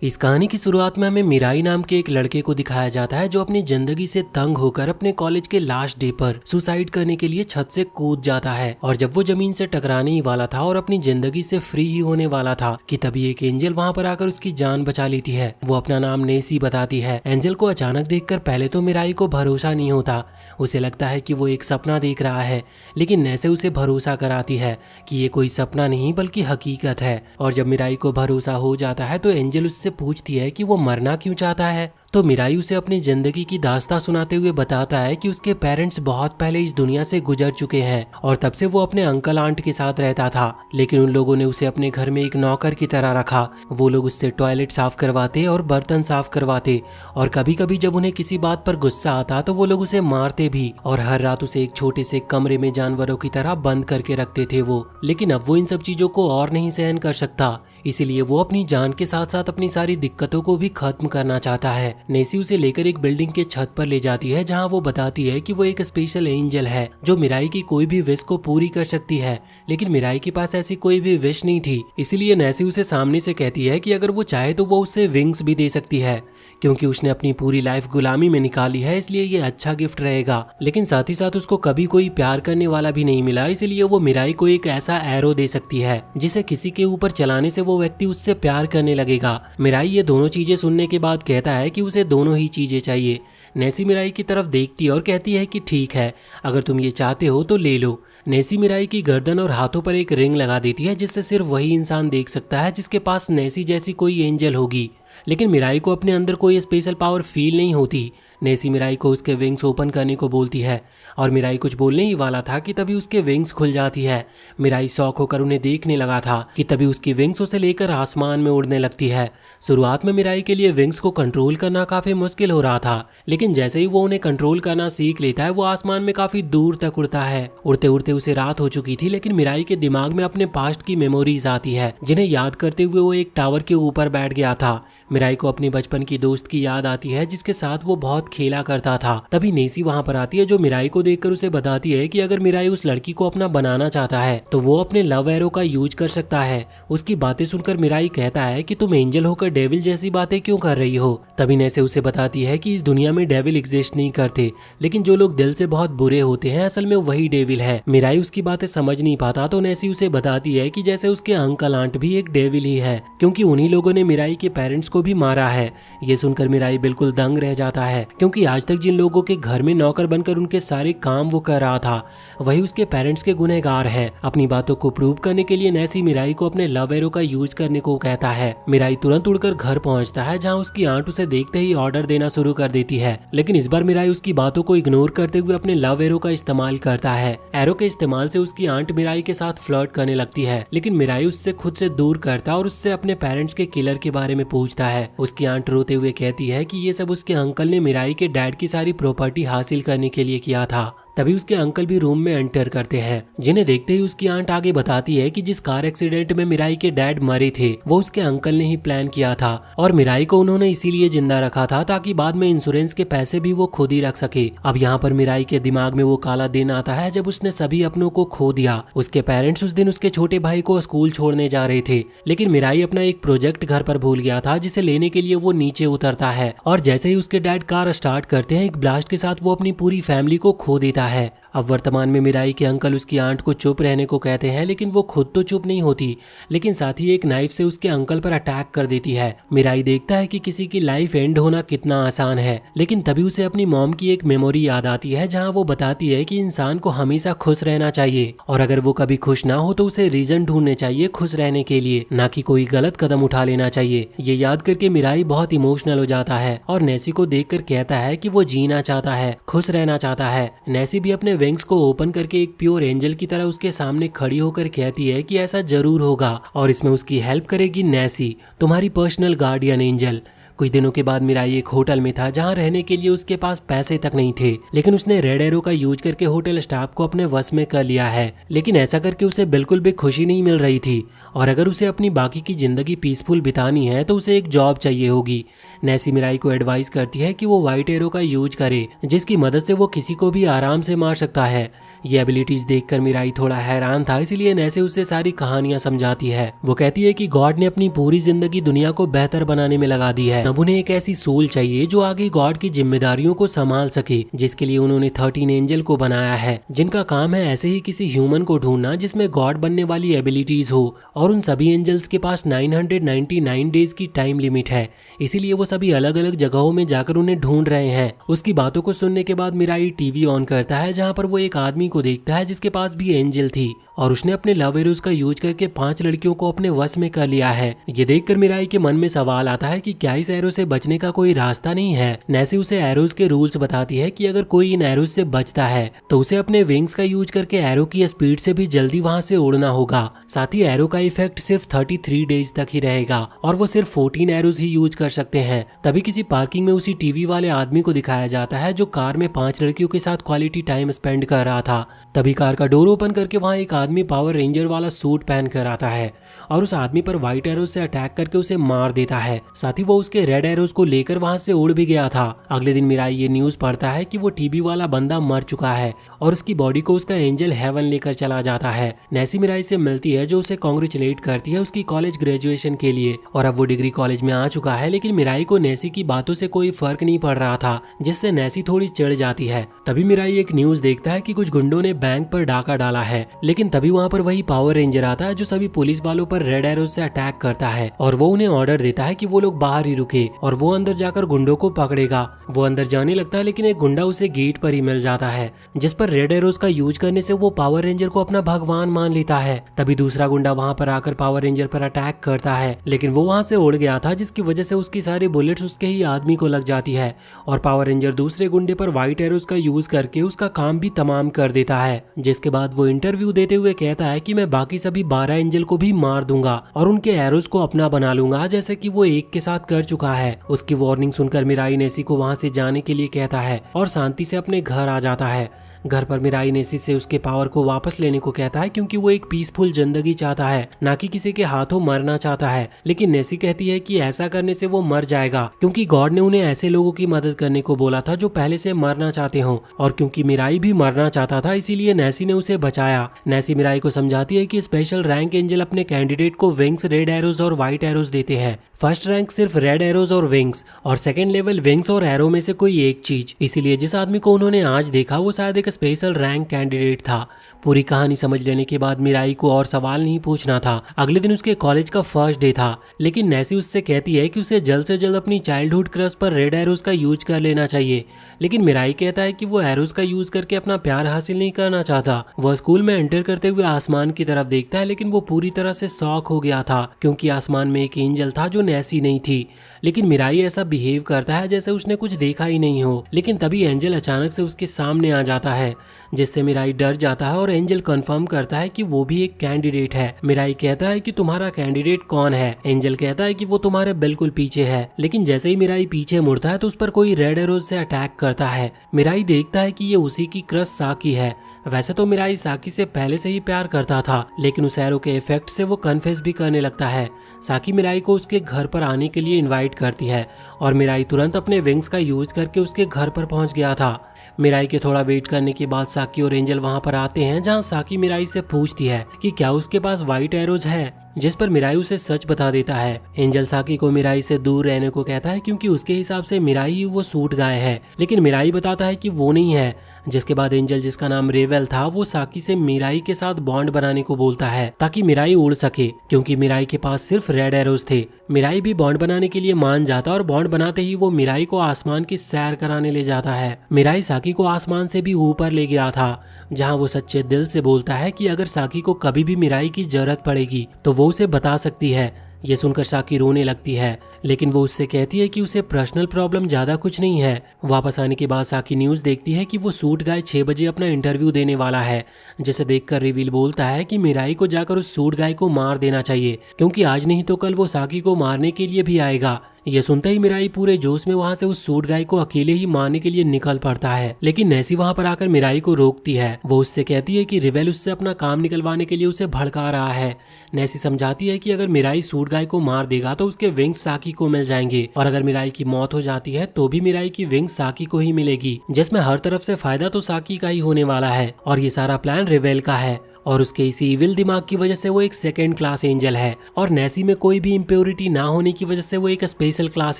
इस कहानी की शुरुआत में हमें मिराई नाम के एक लड़के को दिखाया जाता है जो अपनी जिंदगी से तंग होकर अपने कॉलेज के लास्ट डे पर सुसाइड करने के लिए छत से कूद जाता है। और जब वो जमीन से टकराने ही वाला था और अपनी जिंदगी से फ्री ही होने वाला था कि तभी एक एंजल वहां पर आकर उसकी जान बचा लेती है। वो अपना नाम नेसी बताती है। एंजल को अचानक देखकर पहले तो मिराई को भरोसा नहीं होता। उसे लगता है कि वो एक सपना देख रहा है, लेकिन नेसे उसे भरोसा कराती है कि ये कोई सपना नहीं बल्कि हकीकत है। और जब मिराई को भरोसा हो जाता है तो एंजल उससे पूछती है कि वो मरना क्यों चाहता है। तो मिराई उसे अपनी जिंदगी की दास्तां सुनाते हुए बताता है कि उसके पेरेंट्स बहुत पहले इस दुनिया से गुजर चुके हैं और तब से वो अपने अंकल आंट के साथ रहता था, लेकिन उन लोगों ने उसे अपने घर में एक नौकर की तरह रखा। वो लोग उससे टॉयलेट साफ करवाते और बर्तन साफ करवाते और कभी कभी जब उन्हें किसी बात पर गुस्सा आता तो वो लोग उसे मारते भी और हर रात उसे एक छोटे से कमरे में जानवरों की तरह बंद करके रखते थे वो। लेकिन अब वो इन सब चीजों को और नहीं सहन कर सकता, इसीलिए वो अपनी जान के साथ साथ अपनी सारी दिक्कतों को भी खत्म करना चाहता है। नेसी उसे लेकर एक बिल्डिंग के छत पर ले जाती है जहां वो बताती है कि वो एक स्पेशल एंजल है जो मिराई की कोई भी विश को पूरी कर सकती है। लेकिन मिराई के पास ऐसी कोई भी विश नहीं थी, इसीलिए नेसी उसे सामने से कहती है कि अगर वो चाहे तो वो उसे विंग्स भी दे सकती है, क्योंकि उसने अपनी पूरी लाइफ गुलामी में निकाली है, इसलिए ये अच्छा गिफ्ट रहेगा। लेकिन साथ ही साथ उसको कभी कोई प्यार करने वाला भी नहीं मिला, इसलिए वो मिराई को एक ऐसा एरो दे सकती है जिसे किसी के ऊपर चलाने से वो व्यक्ति उससे प्यार करने लगेगा। मिराई ये दोनों चीजें सुनने के बाद कहता है कि उसे दोनों ही चीजें चाहिए। नेसी मिराई की तरफ देखती है और कहती है कि ठीक है, अगर तुम ये चाहते हो तो ले लो। नेसी मिराई की गर्दन और हाथों पर एक रिंग लगा देती है जिससे सिर्फ वही इंसान देख सकता है जिसके पास नेसी जैसी कोई एंजल होगी। लेकिन मिराई को अपने अंदर कोई स्पेशल पावर फील नहीं होती। नेसी मिराई को उसके विंग्स ओपन करने को बोलती है और मिराई कुछ बोलने ही वाला था कि तभी उसके विंग्स खुल जाती है। मिराई शौक होकर उन्हें देखने लगा था कि तभी उसकी विंग्स उसे लेकर आसमान में उड़ने लगती है। शुरुआत में मिराई के लिए विंग्स को कंट्रोल करना काफी मुश्किल हो रहा था, लेकिन जैसे ही वो उन्हें कंट्रोल करना सीख लेता है वो आसमान में काफी दूर तक उड़ता है। उड़ते उड़ते उसे रात हो चुकी थी, लेकिन मिराई के दिमाग में अपने पास्ट की मेमोरीज आती है जिन्हें याद करते हुए वो एक टावर के ऊपर बैठ गया था। मिराई को अपनी बचपन की दोस्त की याद आती है जिसके साथ वो बहुत खेला करता था। तभी नेसी वहां पर आती है जो मिराई को देखकर उसे बताती है कि अगर मिराई उस लड़की को अपना बनाना चाहता है तो वो अपने लव एरो का यूज कर सकता है। उसकी बातें सुनकर मिराई कहता है कि तुम एंजल होकर डेविल जैसी बातें क्यों कर रही हो। तभी नेसी उसे बताती है कि इस दुनिया में डेविल एग्जिस्ट नहीं करते, लेकिन जो लोग दिल से बहुत बुरे होते हैं असल में वही डेविल है। मिराई उसकी बातें समझ नहीं पाता तो नेसी उसे बताती है कि जैसे उसके अंकल आंट भी एक डेविल ही है, क्योंकि उन्हीं लोगों ने मिराई के पेरेंट्स को भी मारा है। ये सुनकर मिराई बिल्कुल दंग रह जाता है, क्योंकि आज तक जिन लोगों के घर में नौकर बनकर उनके सारे काम वो कर रहा था वही उसके पेरेंट्स के गुनहगार हैं। अपनी बातों को प्रूव करने के लिए नेसी मिराई को अपने लव एरो का यूज करने को कहता है। मिराई तुरंत उड़कर घर पहुंचता है जहां उसकी आंट उसे देखते ही ऑर्डर देना शुरू कर देती है, लेकिन इस बार मिराई उसकी बातों को इग्नोर करते हुए अपने लव एरो का इस्तेमाल करता है। एरो के इस्तेमाल से उसकी आंट मिराई के साथ फ्लर्ट करने लगती है, लेकिन मिराई उससे खुद से दूर करता और उससे अपने पेरेंट्स के किलर के बारे में पूछता है। उसकी आंट रोते हुए कहती है कि ये सब उसके अंकल ने मिराई के डैड की सारी प्रॉपर्टी हासिल करने के लिए किया था। तभी उसके अंकल भी रूम में एंटर करते हैं, जिन्हें देखते ही उसकी आंट आगे बताती है कि जिस कार एक्सीडेंट में मिराई के डैड मरे थे वो उसके अंकल ने ही प्लान किया था और मिराई को उन्होंने इसीलिए जिंदा रखा था ताकि बाद में इंश्योरेंस के पैसे भी वो खुद ही रख सके। अब यहाँ पर मिराई के दिमाग में वो काला दिन आता है जब उसने सभी अपनों को खो दिया। उसके पेरेंट्स उस दिन उसके छोटे भाई को स्कूल छोड़ने जा रहे थे, लेकिन मिराई अपना एक प्रोजेक्ट घर पर भूल गया था जिसे लेने के लिए वो नीचे उतरता है और जैसे ही उसके डैड कार स्टार्ट करते हैं एक ब्लास्ट के साथ वो अपनी पूरी फैमिली को खो देता है। अब वर्तमान में मिराई के अंकल उसकी आंट को चुप रहने को कहते हैं, लेकिन वो खुद तो चुप नहीं होती, लेकिन साथ ही एक नाइफ से उसके अंकल पर अटैक कर देती है। मिराई देखता है कि किसी की लाइफ एंड होना कितना आसान है, लेकिन तभी उसे अपनी मॉम की एक मेमोरी याद आती है जहां वो बताती है कि इंसान को हमेशा खुश रहना चाहिए और अगर वो कभी खुश ना हो तो उसे रीजन ढूंढने चाहिए खुश रहने के लिए, ना कि कोई गलत कदम उठा लेना चाहिए। ये याद करके मिराई बहुत इमोशनल हो जाता है और नेसी को देखकर कहता है कि वो जीना चाहता है, खुश रहना चाहता है। नेसी भी अपने विंग्स को ओपन करके एक प्योर एंजल की तरह उसके सामने खड़ी होकर कहती है कि ऐसा जरूर होगा और इसमें उसकी हेल्प करेगी नेसी, तुम्हारी पर्सनल गार्डियन एंजल। कुछ दिनों के बाद मिराई एक होटल में था जहाँ रहने के लिए उसके पास पैसे तक नहीं थे, लेकिन उसने रेड एरो का यूज करके होटल स्टाफ को अपने वश में कर लिया है। लेकिन ऐसा करके उसे बिल्कुल भी खुशी नहीं मिल रही थी और अगर उसे अपनी बाकी की जिंदगी पीसफुल बितानी है तो उसे एक जॉब चाहिए होगी। नेसी मिराई को एडवाइस करती है कि वो व्हाइट एरो का यूज करे जिसकी मदद से वो किसी को भी आराम से मार सकता है। ये एबिलिटीज देखकर मिराई थोड़ा हैरान था, इसलिए नेसी उससे सारी कहानियां समझाती है। वो कहती है कि गॉड ने अपनी पूरी जिंदगी दुनिया को बेहतर बनाने में लगा दी है। अब उन्हें एक ऐसी सोल चाहिए जो आगे गॉड की जिम्मेदारियों को संभाल सके, जिसके लिए उन्होंने 13 एंजल को बनाया है जिनका काम है ऐसे ही किसी ह्यूमन को ढूंढना जिसमें गॉड बनने वाली एबिलिटीज हो। और उन सभी एंजल्स के पास 999 डेज की टाइम लिमिट है, इसीलिए वो सभी अलग अलग जगहों में जाकर उन्हें ढूंढ रहे हैं। उसकी बातों को सुनने के बाद मिराई टीवी ऑन करता है जहाँ पर वो एक आदमी को देखता है जिसके पास भी एंजल थी और उसने अपने लव एरोज का यूज करके 5 लड़कियों को अपने वश में कर लिया है। ये देखकर मिराई के मन में सवाल आता है कि क्या इस एरो से बचने का कोई रास्ता नहीं है। नेसी उसे एरोज के रूल्स बताती है कि अगर कोई इन एरोज से बचता है तो उसे अपने विंग्स का यूज करके एरो की स्पीड से भी जल्दी वहां से उड़ना होगा। साथ ही एरो का इफेक्ट सिर्फ 33 डेज तक ही रहेगा और वो सिर्फ 14 एरोज ही यूज कर सकते हैं। तभी किसी पार्किंग में उसी टीवी वाले आदमी को दिखाया जाता है जो कार में 5 लड़कियों के साथ क्वालिटी टाइम स्पेंड कर रहा था। तभी कार का डोर ओपन करके वहाँ एक आदमी पावर रेंजर वाला सूट पहन कर आता है और उस आदमी पर व्हाइट एरोज से अटैक करके उसे मार देता है। साथ ही वो उसके रेड एरोज को लेकर वहां से उड़ भी गया था। अगले दिन मिराई ये न्यूज पढ़ता है कि वो टीवी वाला बंदा मर चुका है और उसकी बॉडी को उसका एंजल हेवन लेकर चला जाता है। नेसी मिराई से मिलती है जो उसे कांग्रेचुलेट करती है उसकी कॉलेज ग्रेजुएशन के लिए और अब वो डिग्री कॉलेज में आ चुका है। लेकिन मिराई को नेसी की बातों से कोई फर्क नहीं पड़ रहा था, जिससे नेसी थोड़ी चिढ़ जाती है। तभी मिराई एक न्यूज देखता है कि कुछ गुंडों ने बैंक पर डाका डाला है, लेकिन तभी वहाँ पर वही पावर रेंजर आता है जो सभी पुलिस वालों पर रेड एरोज से अटैक करता है और वो उन्हें ऑर्डर देता है कि वो लोग बाहर ही रुके और वो अंदर जाकर गुंडों को पकड़ेगा। वो अंदर जाने लगता है लेकिन एक गुंडा उसे गेट पर ही मिल जाता है जिस पर रेड एरोज का यूज करने से वो पावर रेंजर को अपना भगवान मान लेता है। तभी दूसरा गुंडा वहाँ पर आकर पावर रेंजर पर अटैक करता है, लेकिन वो वहाँ से उड़ गया था जिसकी वजह से उसकी सारी बुलेट्स उसके ही आदमी को लग जाती है और पावर रेंजर दूसरे गुंडे पर व्हाइट एरोज का यूज करके उसका काम भी तमाम कर देता है। जिसके बाद वो इंटरव्यू देते हुए कहता है कि मैं बाकी सभी 12 एंजल को भी मार दूंगा और उनके एरोज को अपना बना लूंगा जैसे कि वो एक के साथ कर चुका है। उसकी वार्निंग सुनकर मिराई नेसी को वहां से जाने के लिए कहता है और शांति से अपने घर आ जाता है। घर पर मिराई नेसी से उसके पावर को वापस लेने को कहता है क्योंकि वो एक पीसफुल जिंदगी चाहता है, ना कि किसी के हाथों मरना चाहता है। लेकिन नेसी कहती है कि ऐसा करने से वो मर जाएगा क्योंकि गॉड ने उन्हें ऐसे लोगों की मदद करने को बोला था जो पहले से मरना चाहते हों और क्योंकि मिराई भी मरना चाहता था इसीलिए नेसी ने उसे बचाया। नेसी मिराई को समझाती है कि स्पेशल रैंक एंजल अपने कैंडिडेट को विंग्स, रेड एरोज और व्हाइट एरोज देते हैं। फर्स्ट रैंक सिर्फ रेड एरोज और विंग्स और सेकेंड लेवल विंग्स और एरो में से कोई एक चीज। इसीलिए जिस आदमी को उन्होंने आज देखा वो शायद एक स्पेशल रैंक कैंडिडेट था। पूरी कहानी समझ लेने के बाद मिराई को और सवाल नहीं पूछना था। अगले दिन उसके कॉलेज का फर्स्ट डे था, लेकिन नेसी उससे कहती है कि उसे जल्द से जल्द अपनी चाइल्डहुड क्रश पर रेड एरोज का यूज कर लेना चाहिए। लेकिन मिराई कहता है कि वो एरोज का यूज करके अपना प्यार हासिल नहीं करना चाहता। वह स्कूल में एंटर करते हुए आसमान की तरफ देखता है, लेकिन वो पूरी तरह से शॉक हो गया था क्योंकि आसमान में एक एंजल था जो नेसी नहीं थी। लेकिन मिराई ऐसा बिहेव करता है जैसे उसने कुछ देखा ही नहीं हो। लेकिन तभी एंजल अचानक से उसके सामने आ जाता है, जिससे मिराई डर जाता है और एंजल कंफर्म करता है कि वो भी एक कैंडिडेट है। मिराई कहता है कि तुम्हारा कैंडिडेट कौन है? एंजल कहता है कि वो तुम्हारे बिल्कुल पीछे है। लेकिन जैसे ही मिराई पीछे मुड़ता है तो उस पर कोई रेड एरोज से अटैक करता है। मिराई देखता है कि ये उसी की क्रश साकी है। वैसे तो मिराई साकी से पहले से ही प्यार करता था, लेकिन उस एरो के इफेक्ट से वो कन्फेस भी करने लगता है। साकी मिराई को उसके घर पर आने के लिए इनवाइट करती है और मिराई तुरंत अपने विंग्स का यूज करके उसके घर पर पहुंच गया था। मिराई के थोड़ा वेट करने के बाद साकी और एंजल वहां पर आते हैं, जहां साकी मिराई से पूछती है कि क्या उसके पास व्हाइट एरोज है, जिस पर मिराई उसे सच बता देता है। एंजल साकी को मिराई से दूर रहने को कहता है क्योंकि उसके हिसाब से मिराई ही वो सूट गाय है, लेकिन मिराई बताता है कि वो नहीं है। जिसके बाद एंजल, जिसका नाम रेवेल था, वो साकी से मिराई के साथ बॉन्ड बनाने को बोलता है ताकि मिराई उड़ सके, क्योंकि मिराई के पास सिर्फ रेड एरोज थे। मिराई भी बॉन्ड बनाने के लिए मान जाता और बॉन्ड बनाते ही वो मिराई को आसमान की सैर कराने ले जाता है। मिराई साकी को आसमान से भी ऊपर ले गया था, जहां वो सच्चे दिल से बोलता है कि अगर साकी को कभी भी मिराई की जरूरत पड़ेगी तो वो उसे बता सकती है। ये सुनकर साकी रोने लगती है, लेकिन वो उससे कहती है कि उसे पर्सनल प्रॉब्लम ज्यादा कुछ नहीं है। वापस आने के बाद साकी न्यूज देखती है कि वो सूट गाय 6 बजे अपना इंटरव्यू देने वाला है, जिसे देखकर रिवील बोलता है कि मिराई को जाकर उस सूट गाय को मार देना चाहिए, क्योंकि आज नहीं तो कल वो साकी को मारने के लिए भी आएगा। ये सुनते ही मिराई पूरे जोश में वहाँ से उस सूट गाय को अकेले ही मारने के लिए निकल पड़ता है, लेकिन नेसी वहाँ पर आकर मिराई को रोकती है। वो उससे कहती है कि रिवेल उससे अपना काम निकलवाने के लिए उसे भड़का रहा है। नेसी समझाती है कि अगर मिराई सूट गाय को मार देगा तो उसके विंग्स साकी को मिल जाएंगे, और अगर मिराई की मौत हो जाती है तो भी मिराई की विंग्स साकी को ही मिलेगी, जिसमें हर तरफ से फायदा तो साकी का ही होने वाला है। और ये सारा प्लान रिवेल का है, और उसके इसी इविल दिमाग की वजह से वो एक सेकेंड क्लास एंजल है, और नेसी में कोई भी इम्प्योरिटी ना होने की वजह से वो एक स्पेशल क्लास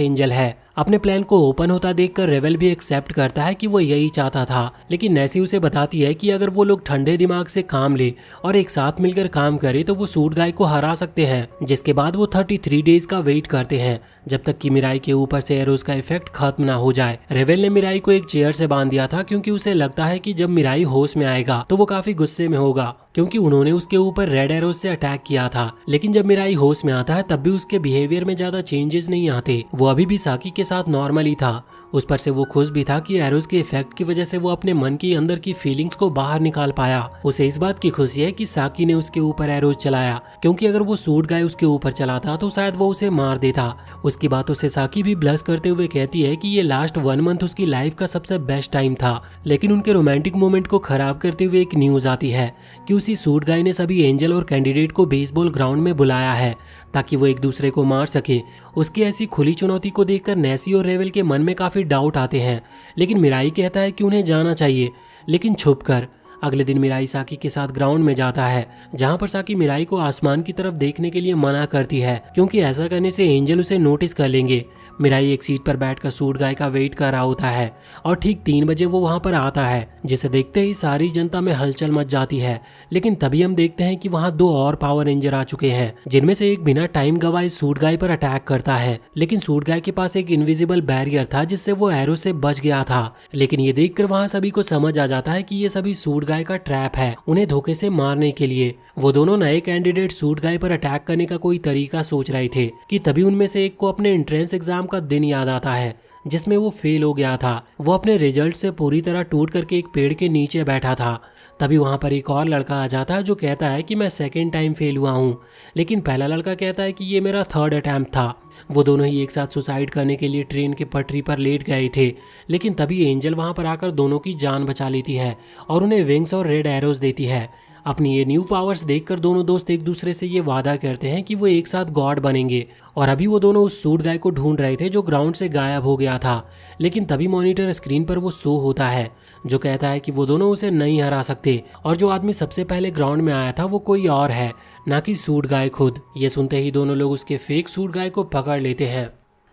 एंजल है। अपने प्लान को ओपन होता देखकर रेवेल भी एक्सेप्ट करता है कि वो यही चाहता था, लेकिन नेसी उसे बताती है कि अगर वो लोग ठंडे दिमाग से काम ले और एक साथ मिलकर काम करे तो वो सूट गाय को हरा सकते हैं। जिसके बाद वो 33 डेज का वेट करते हैं, जब तक कि मिराई के ऊपर से एरोज का इफेक्ट खत्म ना हो जाए। रेवेल ने मिराई को एक चेयर से बांध दिया था, क्योंकि उसे लगता है कि जब मिराई होश में आएगा तो वो काफी गुस्से में होगा, क्योंकि उन्होंने उसके ऊपर रेड एरोज से अटैक किया था। लेकिन जब मिराई होश में आता है तब भी उसके बिहेवियर में ज्यादा चेंजेस नहीं आते। वो अभी भी साकी के साथ नॉर्मल ही था। उस पर से वो खुश भी था कि एरोज के इफेक्ट की वजह से वो अपने मन की अंदर की फीलिंग्स को बाहर निकाल पाया। उसे इस बात की खुशी है कि साकी ने उसके ऊपर एरोज चलाया, क्योंकि अगर वो सूट गाय उसके ऊपर चलाता तो शायद वो उसे मार देता। उसकी बातों से साकी भी ब्लश करते हुए कहती है कि ये लास्ट 1 मंथ उसकी लाइफ का सबसे बेस्ट टाइम था। लेकिन उनके रोमांटिक मोमेंट को खराब करते हुए एक न्यूज आती है कि उसी सूट गाय ने सभी एंजल और कैंडिडेट को बेसबॉल ग्राउंड में बुलाया है ताकि वो एक दूसरे को मार सके। उसकी ऐसी खुली चुनौती को देखकर नेसी और रेवेल के मन में काफी डाउट आते हैं, लेकिन मिराई कहता है कि उन्हें जाना चाहिए, लेकिन छुपकर। अगले दिन मिराई साकी के साथ ग्राउंड में जाता है, जहां पर साकी मिराई को आसमान की तरफ देखने के लिए मना करती है, क्योंकि ऐसा करने से एंजल उसे नोटिस कर लेंगे। मिराई एक सीट पर बैठकर सूट गाय का वेट कर रहा होता है, और ठीक 3 बजे वो वहां पर आता है, जिसे देखते ही सारी जनता में हलचल मच जाती है। लेकिन तभी हम देखते हैं कि वहां 2 और पावर रेंजर आ चुके हैं, जिनमें से एक बिना टाइम गवाए सूट गाय पर अटैक करता है। लेकिन सूट गाय के पास एक इनविजिबल बैरियर था, जिससे वो एरो से बच गया था। लेकिन ये देखकर वहां सभी को समझ आ जाता है कि ये सभी सूट गाय का ट्रैप है, उन्हें धोखे से मारने के लिए। वो दोनों नए कैंडिडेट सूट गाय पर अटैक करने का कोई तरीका सोच रहे थे कि तभी उनमें से एक को अपने एंट्रेंस एग्जाम का दिन याद आता है, जिसमें वो फेल हो गया था। वो अपने रिजल्ट से पूरी तरह टूट करके एक पेड़ के नीचे बैठा था। तभी वहां पर एक और लड़का आ जाता है जो कहता है कि मैं सेकेंड टाइम फेल हुआ हूँ, लेकिन पहला लड़का कहता है कि ये मेरा 3rd अटेम्प्ट था। वो दोनों ही एक साथ सुसाइड करने के लिए ट्रेन के पटरी पर लेट गए थे, लेकिन तभी एंजल वहां पर आकर दोनों की जान बचा लेती है और उन्हें विंग्स और रेड एरोज देती है। अपनी ये न्यू पावर्स देखकर दोनों दोस्त एक दूसरे से ये वादा करते हैं कि वो एक साथ गॉड बनेंगे। और अभी वो दोनों उस सूट गाय को ढूंढ रहे थे जो ग्राउंड से गायब हो गया था, लेकिन तभी मॉनिटर स्क्रीन पर वो शो होता है जो कहता है कि वो दोनों उसे नहीं हरा सकते, और जो आदमी सबसे पहले ग्राउंड में आया था वो कोई और है, ना कि सूट गाय खुद। ये सुनते ही दोनों लोग उसके फेक सूट गाय को पकड़ लेते हैं।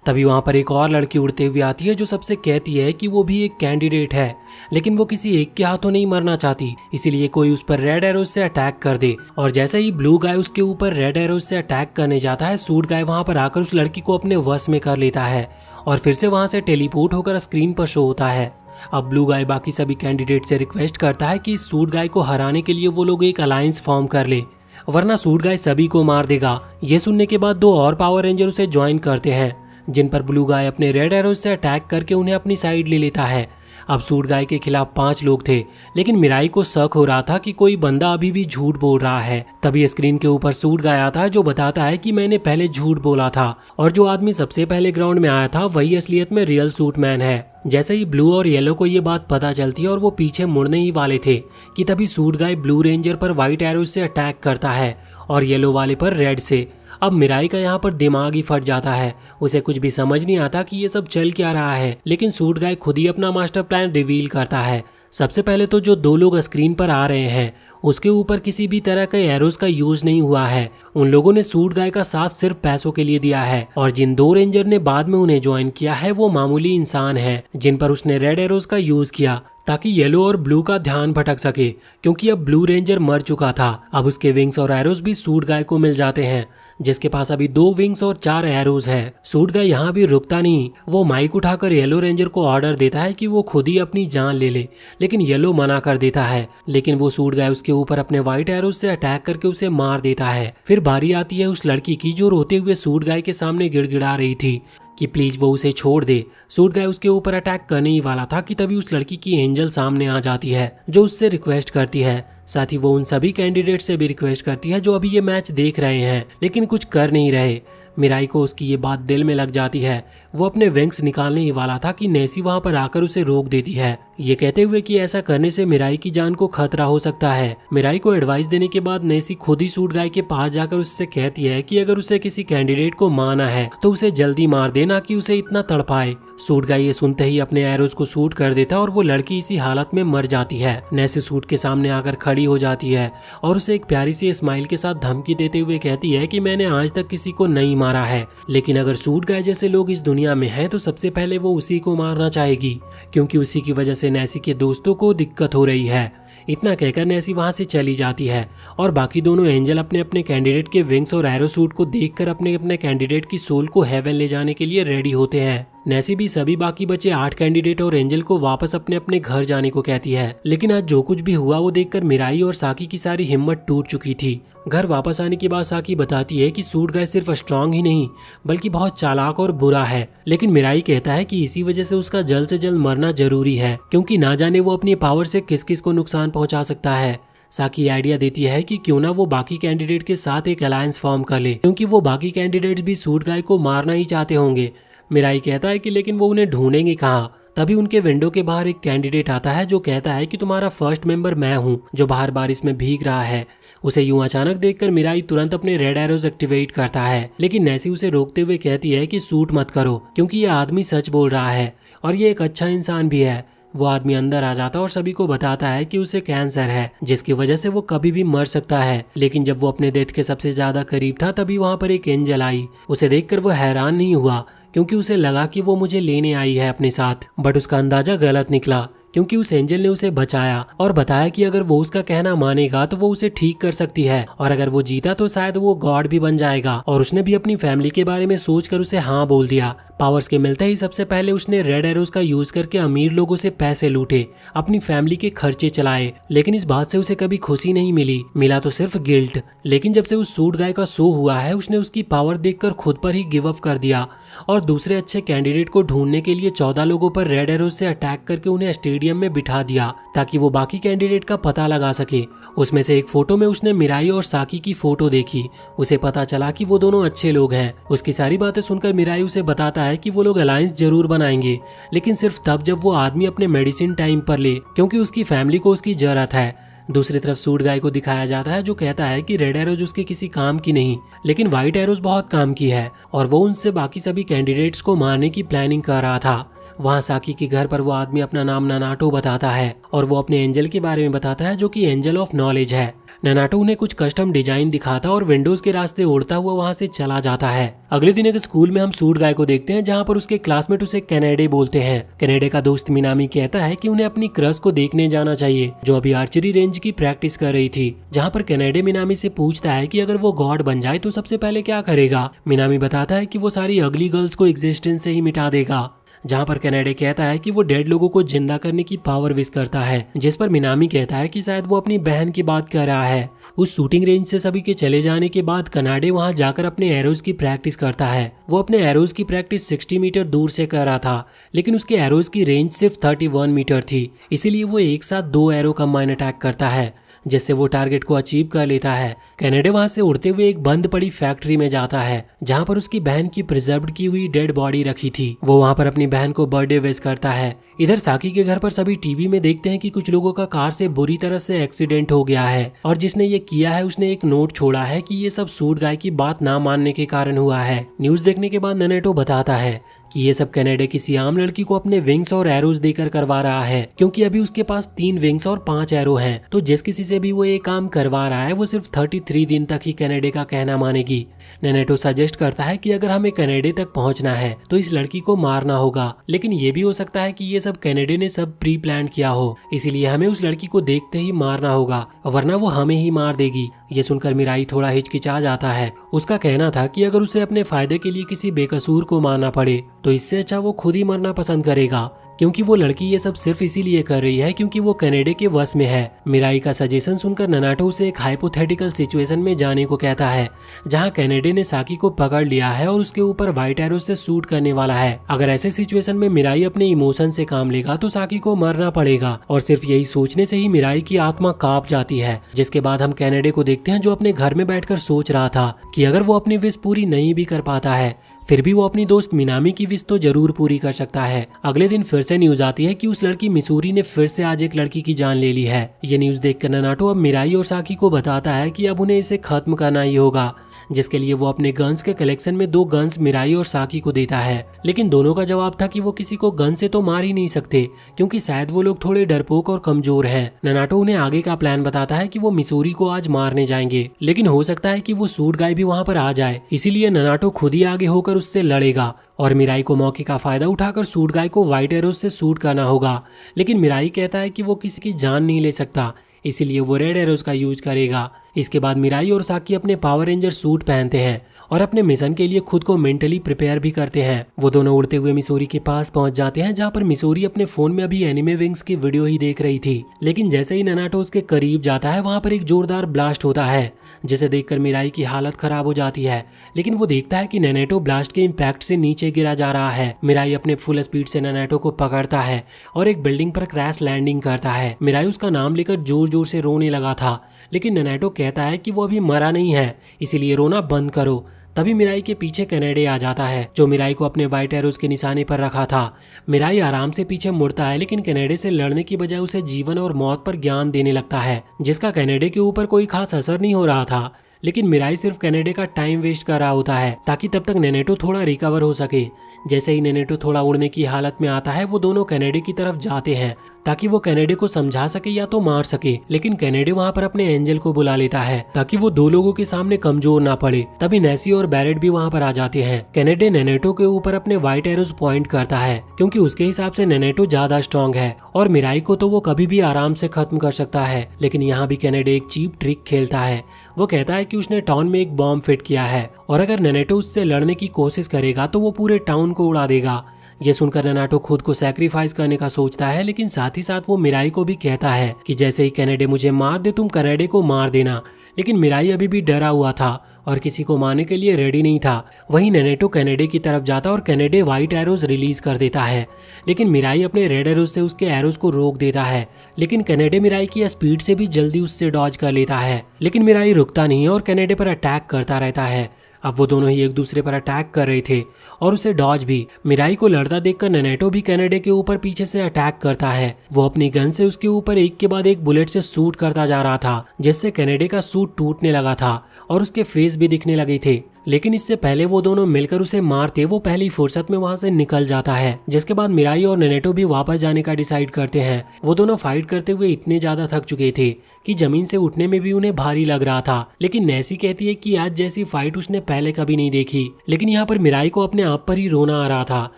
तभी वहां पर एक और लड़की उड़ते हुए आती है जो सबसे कहती है कि वो भी एक कैंडिडेट है, लेकिन वो किसी एक के हाथों नहीं मरना चाहती, इसीलिए कोई उस पर रेड एरोज से अटैक कर दे। और जैसे ही ब्लू गाय उसके ऊपर रेड एरोज से अटैक करने जाता है, सूट गाय वहां पर आकर उस लड़की को अपने वश में कर लेता है और फिर से वहां से टेलीपोर्ट होकर स्क्रीन पर शो होता है। अब ब्लू गाय बाकी सभी कैंडिडेट से रिक्वेस्ट करता है कि इस सूट गाय को हराने के लिए वो लोग एक अलायंस फॉर्म कर ले, वरना सूट गाय सभी को मार देगा। ये सुनने के बाद 2 और पावर रेंजर उसे ज्वाइन करते हैं, जिन पर ब्लू गाय अपने रेड एरोज से अटैक करके उन्हें अपनी साइड ले लेता है। अब सूट गाय के खिलाफ 5 लोग थे, लेकिन मिराई को शक हो रहा था कि कोई बंदा अभी भी झूठ बोल रहा है। तभी स्क्रीन के ऊपर सूट गाय आता है जो बताता है कि मैंने पहले झूठ बोला था, और जो आदमी सबसे पहले ग्राउंड में आया था वही असलियत में रियल सूट मैन है। जैसे ही ब्लू और येलो को ये बात पता चलती है और वो पीछे मुड़ने ही वाले थे कि तभी सूट गाय ब्लू रेंजर पर व्हाइट एरोज से अटैक करता है और येलो वाले पर रेड से। अब मिराई का यहाँ पर दिमाग ही फट जाता है, उसे कुछ भी समझ नहीं आता कि ये सब चल क्या रहा है। लेकिन सूट गाय खुद ही अपना मास्टर प्लान रिवील करता है। सबसे पहले तो जो 2 लोग स्क्रीन पर आ रहे हैं उसके ऊपर किसी भी तरह के एरोज का यूज नहीं हुआ है। उन लोगों ने सूट गाय का साथ सिर्फ पैसों के लिए दिया है, और जिन 2 रेंजर ने बाद में उन्हें ज्वाइन किया है वो मामूली इंसान है, जिन पर उसने रेड एरोज का यूज किया ताकि येलो और ब्लू का ध्यान भटक सके, क्योंकि अब ब्लू रेंजर मर चुका था। अब उसके विंग्स और एरोज भी सूट गाय को मिल जाते हैं, जिसके पास अभी 2 विंग्स और 4 एरोज हैं। सूट गाय यहाँ भी रुकता नहीं, वो माइक उठाकर येलो रेंजर को ऑर्डर देता है कि वो खुद ही अपनी जान ले ले, लेकिन येलो मना कर देता है। लेकिन वो सूट गाय उसके ऊपर अपने व्हाइट एरोज से अटैक करके उसे मार देता है। फिर बारी आती है उस लड़की की जो रोते हुए सूट गाय के सामने गिड़गिड़ा रही थी कि प्लीज वो उसे छोड़ दे। सूट गाय उसके ऊपर अटैक करने ही वाला था कि तभी उस लड़की की एंजल सामने आ जाती है जो उससे रिक्वेस्ट करती है। साथ ही वो उन सभी कैंडिडेट से भी रिक्वेस्ट करती है जो अभी ये मैच देख रहे हैं लेकिन कुछ कर नहीं रहे। मिराई को उसकी ये बात दिल में लग जाती है। वो अपने विंग्स निकालने ही वाला था कि नेसी वहां पर आकर उसे रोक देती है, ये कहते हुए कि ऐसा करने से मिराई की जान को खतरा हो सकता है। मिराई को एडवाइस देने के बाद नेसी खुद ही सूट गाय के पास जाकर उससे कहती है कि अगर उसे किसी कैंडिडेट को मारना है तो उसे जल्दी मार देना, कि उसे इतना तड़पाए। सूट गाय ये सुनते ही अपने एरोज को शूट कर देता है और वो लड़की इसी हालत में मर जाती है। नेसी सूट के सामने आकर खड़ी हो जाती है और उसे एक प्यारी सी स्माइल के साथ धमकी देते हुए कहती है कि मैंने आज तक किसी को नहीं मारा है, लेकिन अगर सूट गाय जैसे लोग इस दुनिया में हैं तो सबसे पहले वो उसी को मारना चाहेगी, क्योंकि उसी की वजह से नेसी के दोस्तों को दिक्कत हो रही है। इतना कहकर नेसी वहां से चली जाती है और बाकी दोनों एंजल अपने अपने कैंडिडेट के विंग्स और एरो सूट को देखकर अपने अपने कैंडिडेट की सोल को हेवन ले जाने के लिए रेडी होते हैं। नेसी भी सभी बाकी बचे 8 कैंडिडेट और एंजल को वापस अपने अपने घर जाने को कहती है, लेकिन आज जो कुछ भी हुआ वो देखकर मिराई और साकी की सारी हिम्मत टूट चुकी थी। घर वापस आने के बाद साकी बताती है कि सूट गाय सिर्फ स्ट्रांग ही नहीं बल्कि बहुत चालाक और बुरा है, लेकिन मिराई कहता है कि इसी वजह से उसका जल्द से जल्द मरना जरूरी है, क्योंकि ना जाने वो अपनी पावर से किस किस को नुकसान पहुंचा सकता है। साकी आइडिया देती है कि क्यों ना वो बाकी कैंडिडेट के साथ एक अलायंस फॉर्म कर ले, क्योंकि वो बाकी कैंडिडेट्स भी सूट गाय को मारना ही चाहते होंगे। मिराई कहता है कि लेकिन वो उन्हें ढूंढेंगे कहाँ। तभी उनके विंडो के बाहर एक कैंडिडेट आता है जो कहता है कि तुम्हारा फर्स्ट मेंबर मैं हूँ जो बाहर बारिश में भीग रहा है। उसे यूं अचानक देखकर मिराई तुरंत अपने रेड एरोज एक्टिवेट करता है, लेकिन नेसी उसे रोकते हुए कहती है कि शूट मत करो, क्योंकि ये आदमी सच बोल रहा है और ये एक अच्छा इंसान भी है। वो आदमी अंदर आ जाता है और सभी को बताता है कि उसे कैंसर है, जिसकी वजह से वो कभी भी मर सकता है। लेकिन जब वो अपने डेथ के सबसे ज्यादा करीब था तभी वहाँ पर एक एंजल आई। उसे देखकर वो हैरान नहीं हुआ, क्योंकि उसे लगा कि वो मुझे लेने आई है अपने साथ, बट उसका अंदाजा गलत निकला, क्योंकि उस एंजल ने उसे बचाया और बताया कि अगर वो उसका कहना मानेगा तो वो उसे ठीक कर सकती है, और अगर वो जीता तो शायद वो गॉड भी बन जाएगा। और उसने भी अपनी फैमिली के बारे में सोचकर उसे हाँ बोल दिया। पावर्स के मिलते ही सबसे पहले उसने रेड एरोज का यूज करके अमीर लोगों से पैसे लूटे, अपनी फैमिली के खर्चे चलाए, लेकिन इस बात से उसे कभी खुशी नहीं मिला तो सिर्फ गिल्ट। लेकिन जब से उस सूट गाय का शो हुआ है उसने उसकी पावर देखकर खुद पर ही गिव अप कर दिया और दूसरे अच्छे कैंडिडेट को ढूंढने के लिए 14 लोगों पर रेड एरोज से अटैक करके उन्हें स्टेडियम में बिठा दिया ताकि वो बाकी कैंडिडेट का पता लगा सके। उसमें से एक फोटो में उसने मिराई और साकी की फोटो देखी। उसे पता चला कि वो दोनों अच्छे लोग हैं। उसकी सारी बातें सुनकर मिराई उसे बताता है कि वो लोग अलायंस जरूर बनाएंगे, लेकिन सिर्फ तब जब वो आदमी अपने मेडिसिन टाइम पर ले, क्योंकि उसकी फैमिली को उसकी जरूरत है। दूसरी तरफ सूट गाय को दिखाया जाता है जो कहता है कि रेड एरोज उसके किसी काम की नहीं, लेकिन व्हाइट एरोज बहुत काम की है, और वो उनसे बाकी सभी कैंडिडेट्स को मारने की प्लानिंग कर रहा था। वहाँ साकी के घर पर वो आदमी अपना नाम ननाटो बताता है और वो अपने एंजल के बारे में बताता है जो कि एंजल ऑफ नॉलेज है। ननाटो उन्हें कुछ कस्टम डिजाइन दिखाता और विंडोज के रास्ते उड़ता हुआ वहाँ से चला जाता है। अगले दिन एक स्कूल में हम सूट गाय को देखते हैं जहाँ पर उसके क्लासमेट उसे कैनेडे बोलते हैं। कैनेडे का दोस्त मिनामी कहता है कि उन्हें अपनी क्रश को देखने जाना चाहिए जो अभी आर्चरी रेंज की प्रैक्टिस कर रही थी, जहाँ पर कैनेडे मिनामी से पूछता है कि अगर वो गॉड बन जाए तो सबसे पहले क्या करेगा। मिनामी बताता है कि वो सारी अगली गर्ल्स को एग्जिस्टेंस से ही मिटा देगा, जहाँ पर कैनेडे कहता है कि वो डेड लोगों को जिंदा करने की पावर विश करता है, जिस पर मिनामी कहता है कि शायद वो अपनी बहन की बात कर रहा है। उस शूटिंग रेंज से सभी के चले जाने के बाद कनाडे वहाँ जाकर अपने एरोज की प्रैक्टिस करता है। वो अपने एरोज की प्रैक्टिस 60 मीटर दूर से कर रहा था, लेकिन उसके एरोज की रेंज सिर्फ 31 मीटर थी, इसीलिए वो एक साथ 2 एरो कंबाइन अटैक करता है, जिससे वो टारगेट को अचीव कर लेता है। कैनेडे वहां से उड़ते हुए एक बंद पड़ी फैक्ट्री में जाता है जहां पर उसकी बहन की प्रिजर्व्ड की हुई डेड बॉडी रखी थी। वो वहां पर अपनी बहन को बर्थडे विश करता है। इधर साकी के घर पर सभी टीवी में देखते हैं कि कुछ लोगों का कार से बुरी तरह से एक्सीडेंट हो गया है, और जिसने ये किया है उसने एक नोट छोड़ा है कि ये सब सूट गाय की बात ना मानने के कारण हुआ है। न्यूज देखने के बाद ननेटो बताता है कि ये सब कैनेडे किसी आम लड़की को अपने विंग्स और एरोज देकर करवा रहा है, क्योंकि अभी उसके पास 3 विंग्स और 5 एरो हैं। तो जिस किसी से भी वो ये काम करवा रहा है वो सिर्फ 33 दिन तक ही कैनेडे का कहना मानेगी। ननेटो सजेस्ट करता है कि अगर हमें कैनेडे तक पहुंचना है तो इस लड़की को मारना होगा, लेकिन ये भी हो सकता है कि ये सब कैनेडे ने सब प्री प्लान किया हो, इसीलिए हमें उस लड़की को देखते ही मारना होगा, वरना वो हमें ही मार देगी। ये सुनकर मिराई थोड़ा हिचकिचा जाता है। उसका कहना था कि अगर उसे अपने फायदे के लिए किसी बेकसूर को मारना पड़े तो इससे अच्छा वो खुद ही मरना पसंद करेगा, क्योंकि वो लड़की ये सब सिर्फ इसीलिए कर रही है क्योंकि वो कनाडा के वश में है। मिराई का सजेशन सुनकर ननाटो उसे एक हाइपोथेटिकल सिचुएशन में जाने को कहता है जहाँ कनाडा ने साकी को पकड़ लिया है और उसके ऊपर व्हाइट एरो से शूट करने वाला है। अगर ऐसे सिचुएशन में मिराई अपने इमोशन से काम लेगा तो साकी को मरना पड़ेगा और सिर्फ यही सोचने से ही मिराई की आत्मा कांप जाती है। जिसके बाद हम कनाडा को देखते हैं जो अपने घर में बैठकर सोच रहा था कि अगर वो अपनी विश पूरी नहीं भी कर पाता है फिर भी वो अपनी दोस्त मिनामी की विश तो जरूर पूरी कर सकता है। अगले दिन फिर से न्यूज आती है कि उस लड़की मिसूरी ने फिर से आज एक लड़की की जान ले ली है। ये न्यूज देखकर ननाटो अब मिराई और साकी को बताता है कि अब उन्हें इसे खत्म करना ही होगा, जिसके लिए वो अपने गन्स के कलेक्शन में 2 गन्स मिराई और साकी को देता है। लेकिन दोनों का जवाब था कि वो किसी को गन से तो मार ही नहीं सकते क्योंकि शायद वो लोग थोड़े डरपोक और कमजोर हैं। ननाटो उन्हें आगे का प्लान बताता है कि वो मिसूरी को आज मारने जाएंगे, लेकिन हो सकता है कि वो सूट गाय भी वहाँ पर आ जाए, इसीलिए ननाटो खुद ही आगे होकर उससे लड़ेगा और मिराई को मौके का फायदा उठाकर सूट गाय को व्हाइट एरोज से शूट करना होगा। लेकिन मिराई कहता है कि वो किसी की जान नहीं ले सकता, इसीलिए वो रेड एरोज का यूज करेगा। इसके बाद मिराई और साकी अपने पावर रेंजर सूट पहनते हैं और अपने मिशन के लिए खुद को मेंटली प्रिपेयर भी करते हैं। वो दोनों उड़ते हुए मिसूरी के पास पहुंच जाते हैं जहां पर मिसूरी अपने फोन में अभी एनिमे विंग्स की वीडियो ही देख रही थी। लेकिन जैसे ही ननाटो उसके करीब जाता है वहां पर एक जोरदार ब्लास्ट होता है जिसे देखकर मिराई की हालत खराब हो जाती है। लेकिन वो देखता है कि ननाटो ब्लास्ट के इम्पैक्ट से नीचे गिरा जा रहा है। मिराई अपने फुल स्पीड से ननाटो को पकड़ता है और एक बिल्डिंग पर क्रैश लैंडिंग करता है। मिराई उसका नाम लेकर जोर जोर से रोने लगा था, लेकिन ननाटो कहता है कि वो अभी मरा नहीं है, इसीलिए रोना बंद करो। तभी मिराई के पीछे कनाडा आ जाता है जो मिराई को अपने व्हाइट एरोज के निशाने पर रखा था। मिराई आराम से पीछे मुड़ता है लेकिन कनाडा से लड़ने की बजाय उसे जीवन और मौत पर ज्ञान देने लगता है, जिसका कनाडा के ऊपर कोई खास असर नहीं हो रहा था। लेकिन मिराई सिर्फ कनाडा का टाइम वेस्ट कर रहा होता है ताकि तब तक ननाटो थोड़ा रिकवर हो सके। जैसे ही ननाटो थोड़ा उड़ने की हालत में आता है वो दोनों कनाडा की तरफ जाते हैं ताकि वो कनाडा को समझा सके या तो मार सके। लेकिन कनाडा वहाँ पर अपने एंजल को बुला लेता है ताकि वो 2 लोगों के सामने कमजोर ना पड़े। तभी नेसी और बैरेट भी वहाँ पर आ जाते हैं। कनाडा ननाटो के ऊपर अपने व्हाइट एरोज पॉइंट करता है क्योंकि उसके हिसाब से ननाटो ज्यादा स्ट्रॉन्ग है और मिराई को तो वो कभी भी आराम से खत्म कर सकता है। लेकिन यहाँ भी कनाडा एक चीप ट्रिक खेलता है। वो कहता है कि उसने टाउन में एक बॉम्ब फिट किया है और अगर ननाटो उससे लड़ने की कोशिश करेगा तो वो पूरे टाउन को उड़ा देगा। ये सुनकर ननाटो खुद को सैक्रिफाइस करने का सोचता है, लेकिन साथ ही साथ वो मिराई को भी कहता है कि जैसे ही कनाडा मुझे मार दे तुम कनाडा को मार देना। लेकिन मिराई अभी भी डरा हुआ था और किसी को मारने के लिए रेडी नहीं था। वहीं ननाटो कनाडा की तरफ जाता और कनाडा व्हाइट एरोज रिलीज कर देता है, लेकिन मिराई अपने रेड एरोज से उसके एरोज को रोक देता है। लेकिन कनाडा मिराई की स्पीड से भी जल्दी उससे डॉज कर लेता है, लेकिन मिराई रुकता नहीं है और कनाडा पर अटैक करता रहता है। अब वो दोनों ही एक दूसरे पर अटैक कर रहे थे और उसे डॉज भी। मिराई को लड़ता देखकर ननाटो भी कनाडा के ऊपर पीछे से अटैक करता है। वो अपनी गन से उसके ऊपर एक के बाद एक बुलेट से शूट करता जा रहा था जिससे कनाडा का सूट टूटने लगा था और उसके फेस भी दिखने लगे थे। लेकिन इससे पहले वो दोनों मिलकर उसे मारते वो पहली फुर्सत में वहां से निकल जाता है। जिसके बाद मिराई और ननाटो भी वापस जाने का डिसाइड करते हैं। वो दोनों फाइट करते हुए इतने ज्यादा थक चुके थे कि जमीन से उठने में भी उन्हें भारी लग रहा था। लेकिन नेसी कहती है कि आज जैसी फाइट उसने पहले कभी नहीं देखी। लेकिन यहाँ पर मिराई को अपने आप पर ही रोना आ रहा था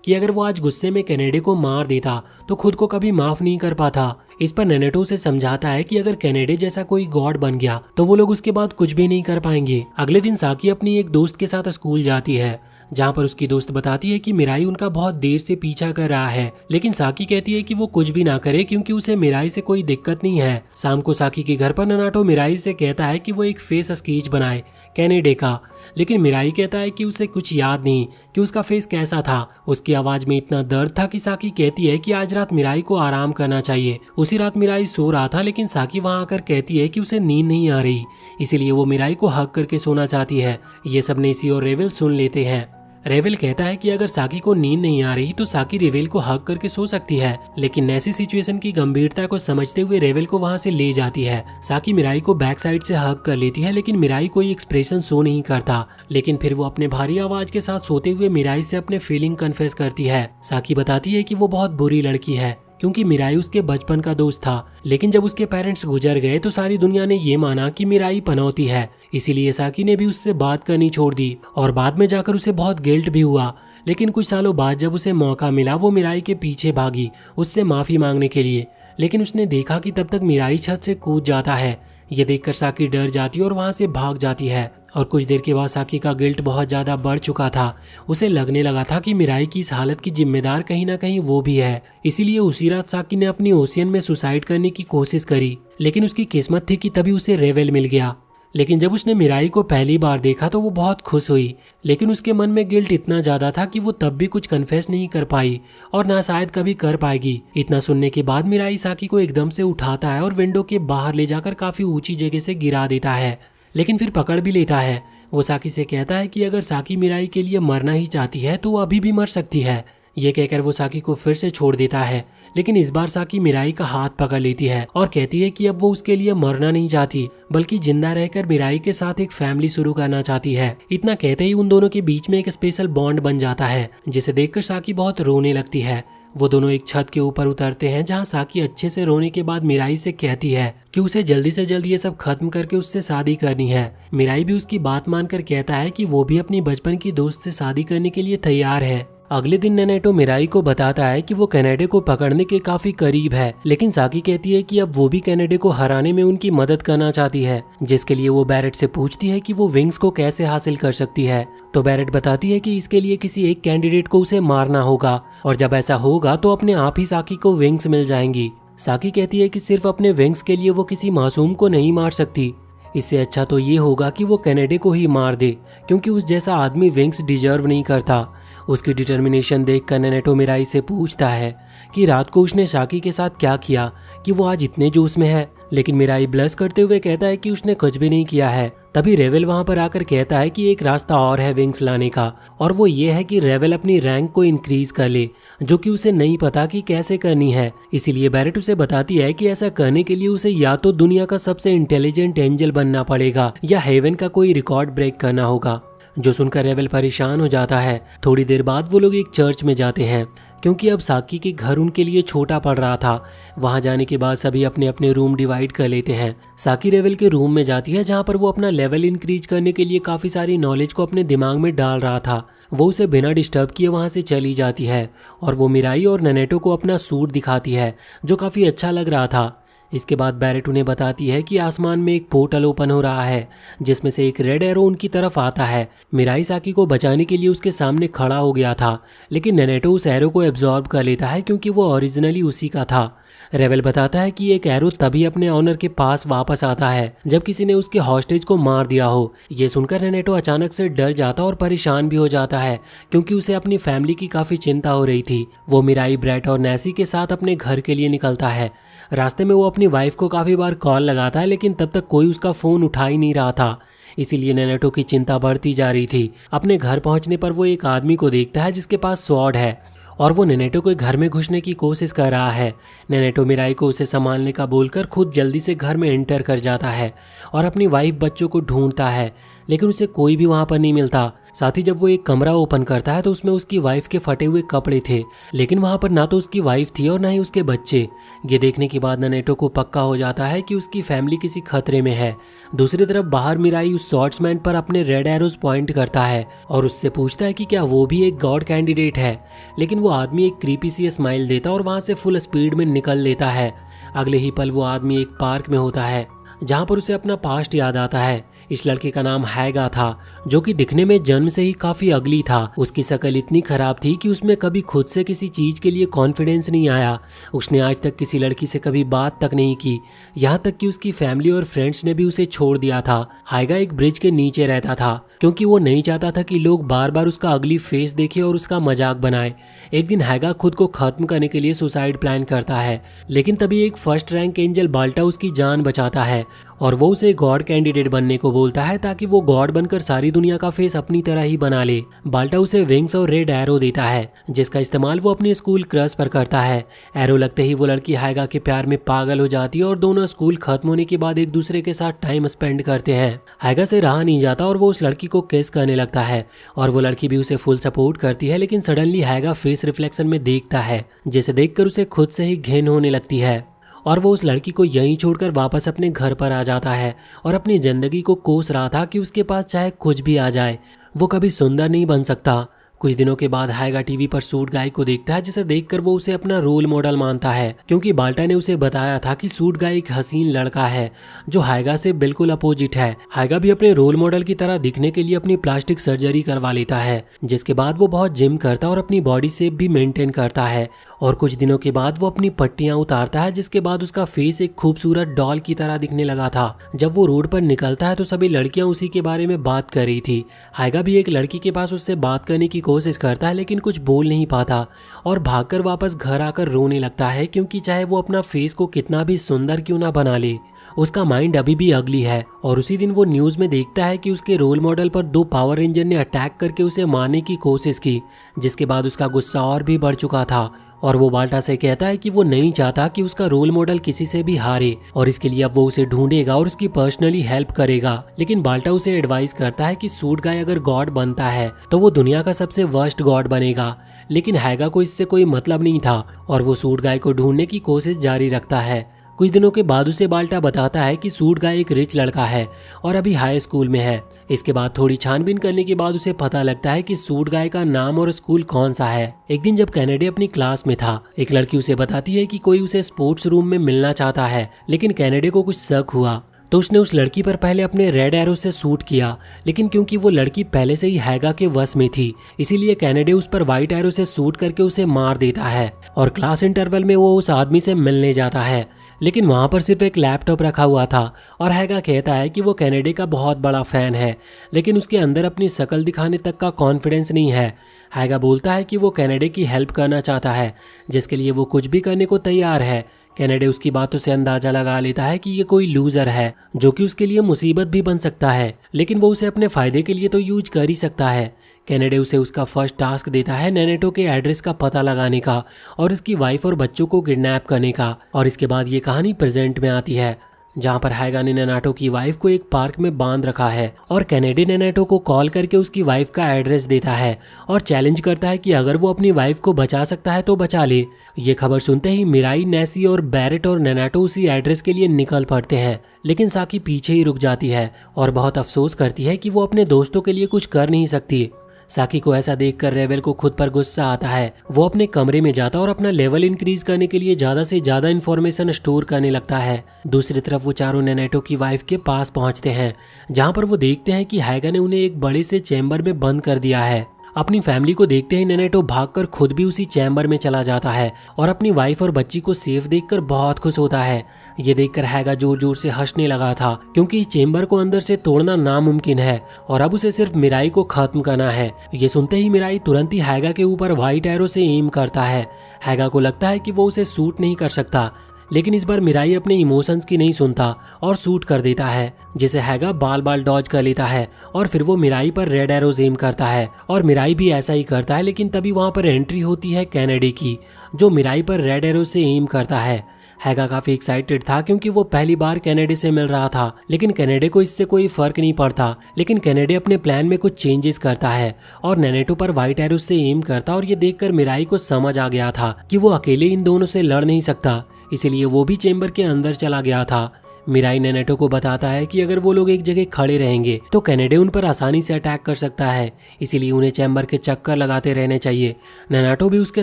कि अगर वो आज गुस्से में कनाडा को मार देता तो खुद को कभी माफ नहीं कर पाता। इस पर ननाटो उसे समझाता है कि अगर कनाडा जैसा कोई गॉड बन गया तो वो लोग उसके बाद कुछ भी नहीं कर पाएंगे। अगले दिन साकी अपनी एक दोस्त के साथ स्कूल जाती है जहाँ पर उसकी दोस्त बताती है कि मिराई उनका बहुत देर से पीछा कर रहा है। लेकिन साकी कहती है कि वो कुछ भी ना करे क्योंकि उसे मिराई से कोई दिक्कत नहीं है। शाम को साकी के घर पर ननाटो मिराई से कहता है कि वो एक फेस स्केच बनाए कनाडा का, लेकिन मिराई कहता है कि उसे कुछ याद नहीं कि उसका फेस कैसा था। उसकी आवाज में इतना दर्द था कि साकी कहती है कि आज रात मिराई को आराम करना चाहिए। उसी रात मिराई सो रहा था लेकिन साकी वहां आकर कहती है कि उसे नींद नहीं आ रही, इसीलिए वो मिराई को हक करके सोना चाहती है। ये सब नेसी और रेवेल सुन लेते हैं। रेवेल कहता है कि अगर साकी को नींद नहीं आ रही तो साकी रेवेल को हक करके सो सकती है, लेकिन नेसी सिचुएशन की गंभीरता को समझते हुए रेवेल को वहां से ले जाती है। साकी मिराई को बैक साइड से हक कर लेती है, लेकिन मिराई कोई एक्सप्रेशन शो नहीं करता। लेकिन फिर वो अपने भारी आवाज के साथ सोते हुए मिराई से अपने फीलिंग कन्फेस करती है। साकी बताती है कि वो बहुत बुरी लड़की है क्योंकि मिराई उसके बचपन का दोस्त था, लेकिन जब उसके पेरेंट्स गुजर गए तो सारी दुनिया ने ये माना कि मिराई पनौती है, इसीलिए साकी ने भी उससे बात करनी छोड़ दी और बाद में जाकर उसे बहुत गिल्ट भी हुआ। लेकिन कुछ सालों बाद जब उसे मौका मिला वो मिराई के पीछे भागी उससे माफी मांगने के लिए, लेकिन उसने देखा कि तब तक मिराई छत से कूद जाता है। ये देखकर साकी डर जाती है और वहां से भाग जाती है। और कुछ देर के बाद साकी का गिल्ट बहुत ज़्यादा बढ़ चुका था। उसे लगने लगा था कि मिराई की इस हालत की जिम्मेदार कहीं ना कहीं वो भी है। इसीलिए उसी रात साकी ने अपनी ओशियन में सुसाइड करने की कोशिश करी, लेकिन उसकी किस्मत थी कि तभी उसे रेवेल मिल गया। लेकिन जब उसने मिराई को पहली बार देखा तो वो बहुत खुश हुई, लेकिन उसके मन में गिल्ट इतना ज़्यादा था कि वो तब भी कुछ कन्फेस नहीं कर पाई और ना शायद कभी कर पाएगी। इतना सुनने के बाद मिराई साकी को एकदम से उठाता है और विंडो के बाहर ले जाकर काफ़ी ऊंची जगह से गिरा देता है, लेकिन फिर पकड़ भी लेता है। वो साकी से कहता है कि अगर साकी मिराई के लिए मरना ही चाहती है तो वो अभी भी मर सकती है। ये कहकर वो साकी को फिर से छोड़ देता है, लेकिन इस बार साकी मिराई का हाथ पकड़ लेती है और कहती है कि अब वो उसके लिए मरना नहीं चाहती, बल्कि जिंदा रहकर मिराई के साथ एक फैमिली शुरू करना चाहती है। इतना कहते ही उन दोनों के बीच में एक स्पेशल बॉन्ड बन जाता है, जिसे देखकर साकी बहुत रोने लगती है। वो दोनों एक छत के ऊपर उतरते हैं, जहाँ साकी अच्छे से रोने के बाद मिराई से कहती है कि उसे जल्दी से जल्दी ये सब खत्म करके उससे शादी करनी है। मिराई भी उसकी बात मानकर कहता है कि वो भी अपनी बचपन की दोस्त से शादी करने के लिए तैयार है। अगले दिन नेनेटो मिराई को बताता है कि वो कैनेडे को पकड़ने के काफी करीब है, लेकिन साकी कहती है कि अब वो भी कैनेडे को हराने में उनकी मदद करना चाहती है, जिसके लिए वो बैरेट से पूछती है कि वो विंग्स को कैसे हासिल कर सकती है। तो बैरेट बताती है कि इसके लिए किसी एक कैंडिडेट को उसे मारना होगा, और जब ऐसा होगा तो अपने आप ही साकी को विंग्स मिल जाएंगी। साकी कहती है कि सिर्फ अपने विंग्स के लिए वो किसी मासूम को नहीं मार सकती, इससे अच्छा तो ये होगा कि वो कैनेडे को ही मार दे, क्योंकि उस जैसा आदमी विंग्स डिजर्व नहीं करता। उसकी डिटर्मिनेशन देखकर नेनेटो मिराई से पूछता है कि रात को उसने साकी के साथ क्या किया कि वो आज इतने जोश में है, लेकिन मिराई ब्लश करते हुए कहता है कि उसने कुछ भी नहीं किया है। तभी रेवेल वहां पर आकर कहता है कि एक रास्ता और है विंग्स लाने का, और वो ये है कि रेवेल अपनी रैंक को इंक्रीज कर ले, जो कि उसे नहीं पता कि कैसे करनी है। इसीलिए बैरेट उसे बताती है कि ऐसा करने के लिए उसे या तो दुनिया का सबसे इंटेलिजेंट एंजल बनना पड़ेगा या हेवन का कोई रिकॉर्ड ब्रेक करना होगा। जो सुनकर रेवेल परेशान हो जाता है। थोड़ी देर बाद वो लोग एक चर्च में जाते हैं, क्योंकि अब साकी के घर उनके लिए छोटा पड़ रहा था। वहां जाने के बाद सभी अपने अपने रूम डिवाइड कर लेते हैं। साकी रेवेल के रूम में जाती है, जहां पर वो अपना लेवल इंक्रीज करने के लिए काफी सारी नॉलेज को अपने दिमाग में डाल रहा था। वो उसे बिना डिस्टर्ब किए वहां से चली जाती है, और वो मिराई और नेनेटो को अपना सूट दिखाती है, जो काफी अच्छा लग रहा था। इसके बाद बैरेट उन्हें बताती है कि आसमान में एक पोर्टल ओपन हो रहा है, जिसमें से एक रेड एरो उनकी तरफ आता है। मिराई साकी को बचाने के लिए उसके सामने खड़ा हो गया था, लेकिन नेनेटो उस एरो को एब्जॉर्ब कर लेता है, क्योंकि वो ओरिजिनली उसी का था। रेवेल बताता है कि एक एरो तभी अपने ऑनर के पास वापस आता है जब किसी ने उसके हॉस्टेज को मार दिया हो। ये सुनकर नेनेटो अचानक से डर जाता और परेशान भी हो जाता है, क्योंकि उसे अपनी फैमिली की काफी चिंता हो रही थी। वो मिराई, ब्रेट और नैसी के साथ अपने घर के लिए निकलता है। रास्ते में वो अपनी वाइफ को काफी बार कॉल लगाता है, लेकिन तब तक कोई उसका फोन उठा ही नहीं रहा था। इसीलिए नेनेटो की चिंता बढ़ती जा रही थी। अपने घर पहुंचने पर वो एक आदमी को देखता है जिसके पास स्वॉर्ड है, और वो नेनेटो के घर में घुसने की कोशिश कर रहा है। नेनेटो मिराई को उसे संभालने का बोलकर खुद जल्दी से घर में एंटर कर जाता है और अपनी वाइफ बच्चों को ढूंढता है, लेकिन उसे कोई भी वहां पर नहीं मिलता। साथ ही जब वो एक कमरा ओपन करता है तो उसमें उसकी वाइफ के फटे हुए कपड़े थे, लेकिन वहां पर ना तो उसकी वाइफ थी और ना ही उसके बच्चे। ये देखने के बाद नेनेटो को पक्का हो जाता है कि उसकी फैमिली किसी खतरे में है। दूसरी तरफ बाहर मिराई उस स्वॉर्ड्समैन पर अपने रेड एरोज पॉइंट करता है और उससे पूछता है कि क्या वो भी एक गॉड कैंडिडेट है, लेकिन वो आदमी एक क्रीपी सी स्माइल देता और वहां से फुल स्पीड में निकल लेता है। अगले ही पल वो आदमी एक पार्क में होता है, जहाँ पर उसे अपना पास्ट याद आता है। इस लड़के का नाम हैगा था, जो कि दिखने में जन्म से ही काफी अगली था। उसकी शक्ल इतनी खराब थी कि उसमें कभी खुद से किसी चीज के लिए कॉन्फिडेंस नहीं आया। उसने आज तक किसी लड़की से कभी बात तक नहीं की, यहाँ तक कि उसकी फैमिली और फ्रेंड्स ने भी उसे छोड़ दिया था। हैगा एक ब्रिज के नीचे रहता था, क्योंकि वो नहीं चाहता था कि लोग बार बार उसका अगली फेस देखें और उसका मजाक बनाए। एक दिन हैगा खुद को खत्म करने के लिए सुसाइड प्लान करता है, लेकिन तभी एक फर्स्ट रैंक एंजल बाल्टा उसकी जान बचाता है और वो उसे गॉड कैंडिडेट बनने को बोलता है, ताकि वो गॉड बनकर सारी दुनिया का फेस अपनी तरह ही बना ले। बाल्टा उसे विंग्स और रेड एरो देता है, जिसका इस्तेमाल वो अपनी स्कूल क्रश पर करता है। एरो लगते ही वो लड़की हैगा के प्यार में पागल हो जाती है और दोनों स्कूल खत्म होने के बाद एक दूसरे के साथ टाइम स्पेंड करते हैं। हैगा से रहा नहीं जाता और वो उस लड़की को किस करने लगता है, और वो लड़की भी उसे फुल सपोर्ट करती है। लेकिन सडनली हैगा फेस रिफ्लेक्शन में देखता है, जिसे देखकर उसे खुद से ही घिन होने लगती है, और वो उस लड़की को यहीं छोड़कर वापस अपने घर पर आ जाता है और अपनी जिंदगी को कोस रहा था कि उसके पास चाहे कुछ भी आ जाए, वो कभी सुंदर नहीं बन सकता। कुछ दिनों के बाद हायगा टीवी पर सूट गाय को देखता है, जिसे देखकर वो उसे अपना रोल मॉडल मानता है, क्योंकि बाल्टा ने उसे बताया था कि सूट गाय एक हसीन लड़का है जो हायगा से बिल्कुल अपोजिट है। हायगा भी अपने रोल मॉडल की तरह दिखने के लिए अपनी प्लास्टिक सर्जरी करवा लेता है, जिसके बाद वो बहुत जिम करता और अपनी बॉडी शेप भी मेंटेन करता है। और कुछ दिनों के बाद वो अपनी पट्टियां उतारता है, जिसके बाद उसका फेस एक खूबसूरत डॉल की तरह दिखने लगा था। जब वो रोड पर निकलता है तो सभी लड़कियां उसी के बारे में बात कर रही थी। हायगा भी एक लड़की के पास उससे बात करने की कोशिश करता है, लेकिन कुछ बोल नहीं पाता और भागकर वापस घर आकर रोने लगता है, क्योंकि चाहे वो अपना फेस को कितना भी सुंदर क्यों ना बना ले, उसका माइंड अभी भी अगली है। और उसी दिन वो न्यूज में देखता है कि उसके रोल मॉडल पर 2 पावर रेंजर ने अटैक करके उसे मारने की कोशिश की, जिसके बाद उसका गुस्सा और भी बढ़ चुका था और वो बाल्टा से कहता है कि वो नहीं चाहता कि उसका रोल मॉडल किसी से भी हारे और इसके लिए अब वो उसे ढूंढेगा और उसकी पर्सनली हेल्प करेगा। लेकिन बाल्टा उसे एडवाइस करता है कि सूट गाय अगर गॉड बनता है तो वो दुनिया का सबसे वर्स्ट गॉड बनेगा। लेकिन हायगा को इससे कोई मतलब नहीं था और वो सूट गाय को ढूंढने की कोशिश जारी रखता है। कुछ दिनों के बाद उसे बाल्टा बताता है कि सूट गाय एक रिच लड़का है और अभी हाई स्कूल में है। इसके बाद थोड़ी छानबीन करने के बाद उसे पता लगता है कि सूट गाय का नाम और स्कूल कौन सा है। एक दिन जब कैनेडी अपनी क्लास में था, एक लड़की उसे बताती है कि कोई उसे स्पोर्ट्स रूम में मिलना चाहता है, लेकिन कैनेडी को कुछ शक हुआ तो उसने उस लड़की पर पहले अपने रेड एरो से शूट किया, लेकिन क्योंकि वो लड़की पहले से ही हायगा के वश में थी, इसीलिए कैनेडी उस पर व्हाइट एरो से शूट करके उसे मार देता है। और क्लास इंटरवल में वो उस आदमी से मिलने जाता है, लेकिन वहां पर सिर्फ एक लैपटॉप रखा हुआ था और हायगा कहता है कि वो कैनेडी का बहुत बड़ा फैन है, लेकिन उसके अंदर अपनी शक्ल दिखाने तक का कॉन्फिडेंस नहीं है। हायगा बोलता है कि वो कैनेडी की हेल्प करना चाहता है, जिसके लिए वो कुछ भी करने को तैयार है। कैनेडी उसकी बातों से अंदाजा लगा लेता है कि ये कोई लूजर है जो कि उसके लिए मुसीबत भी बन सकता है, लेकिन वो उसे अपने फायदे के लिए तो यूज कर ही सकता है। कैनेडी उसे उसका फर्स्ट टास्क देता है नैनेटो के एड्रेस का पता लगाने का और उसकी वाइफ और बच्चों को किडनैप करने का। और इसके बाद ये कहानी प्रेजेंट में आती है, जहाँ पर हायगा ने नैनाटो की वाइफ को एक पार्क में बांध रखा है और कैनेडी नैनाटो को कॉल करके उसकी वाइफ का एड्रेस देता है और चैलेंज करता है कि अगर वो अपनी वाइफ को बचा सकता है तो बचा ले। ये खबर सुनते ही मिराई, नेसी और बैरेट और नैनाटो उसी एड्रेस के लिए निकल पड़ते हैं, लेकिन साकी पीछे ही रुक जाती है और बहुत अफसोस करती है कि वो अपने दोस्तों के लिए कुछ कर नहीं सकती। साकी को ऐसा देखकर रेबेल को खुद पर गुस्सा आता है। वो अपने कमरे में जाता और अपना लेवल इंक्रीज करने के लिए ज्यादा से ज्यादा इन्फॉर्मेशन स्टोर करने लगता है। दूसरी तरफ वो चारों नैनेटो की वाइफ के पास पहुंचते हैं, जहां पर वो देखते हैं कि हायगा ने उन्हें एक बड़े से चैम्बर में बंद कर दिया है। अपनी फैमिली को देखते ही नैनेटो भागकर खुद भी उसी चैम्बर में चला जाता है और अपनी वाइफ और बच्ची को सेफ देखकर बहुत खुश होता है। ये देखकर हायगा जोर जोर से हंसने लगा था, क्योंकि चैम्बर को अंदर से तोड़ना नामुमकिन है और अब उसे सिर्फ मिराई को खत्म करना है। ये सुनते ही मिराई तुरंत ही हायगा के ऊपर व्हाइट एरो से एम करता है। हायगा को लगता है कि वो उसे शूट नहीं कर सकता, लेकिन इस बार मिराई अपने इमोशंस की नहीं सुनता और शूट कर देता है, जिसे हायगा बाल बाल डॉज कर लेता है और फिर वो मिराई पर रेड एरोज एम करता है और मिराई भी ऐसा ही करता है। लेकिन तभी वहां पर एंट्री होती है कैनेडी की, जो मिराई पर रेड एरोज से एम करता है। हायगा काफी एक्साइटेड था क्योंकि वो पहली बार कैनेडी से मिल रहा था, लेकिन कैनेडी को इससे कोई फर्क नहीं पड़ता। लेकिन कैनेडी अपने प्लान में कुछ चेंजेस करता है और नैनेटो पर व्हाइट एरोज से एम करता और ये देखकर मिराई को समझ आ गया था कि वो अकेले इन दोनों से लड़ नहीं सकता, इसीलिए वो भी चेम्बर के अंदर चला गया था। मिराई नैनेटो को बताता है कि अगर वो लोग एक जगह खड़े रहेंगे तो कैनेडी उन पर आसानी से अटैक कर सकता है, इसीलिए उन्हें चैम्बर के चक्कर लगाते रहने चाहिए। नैनेटो भी उसके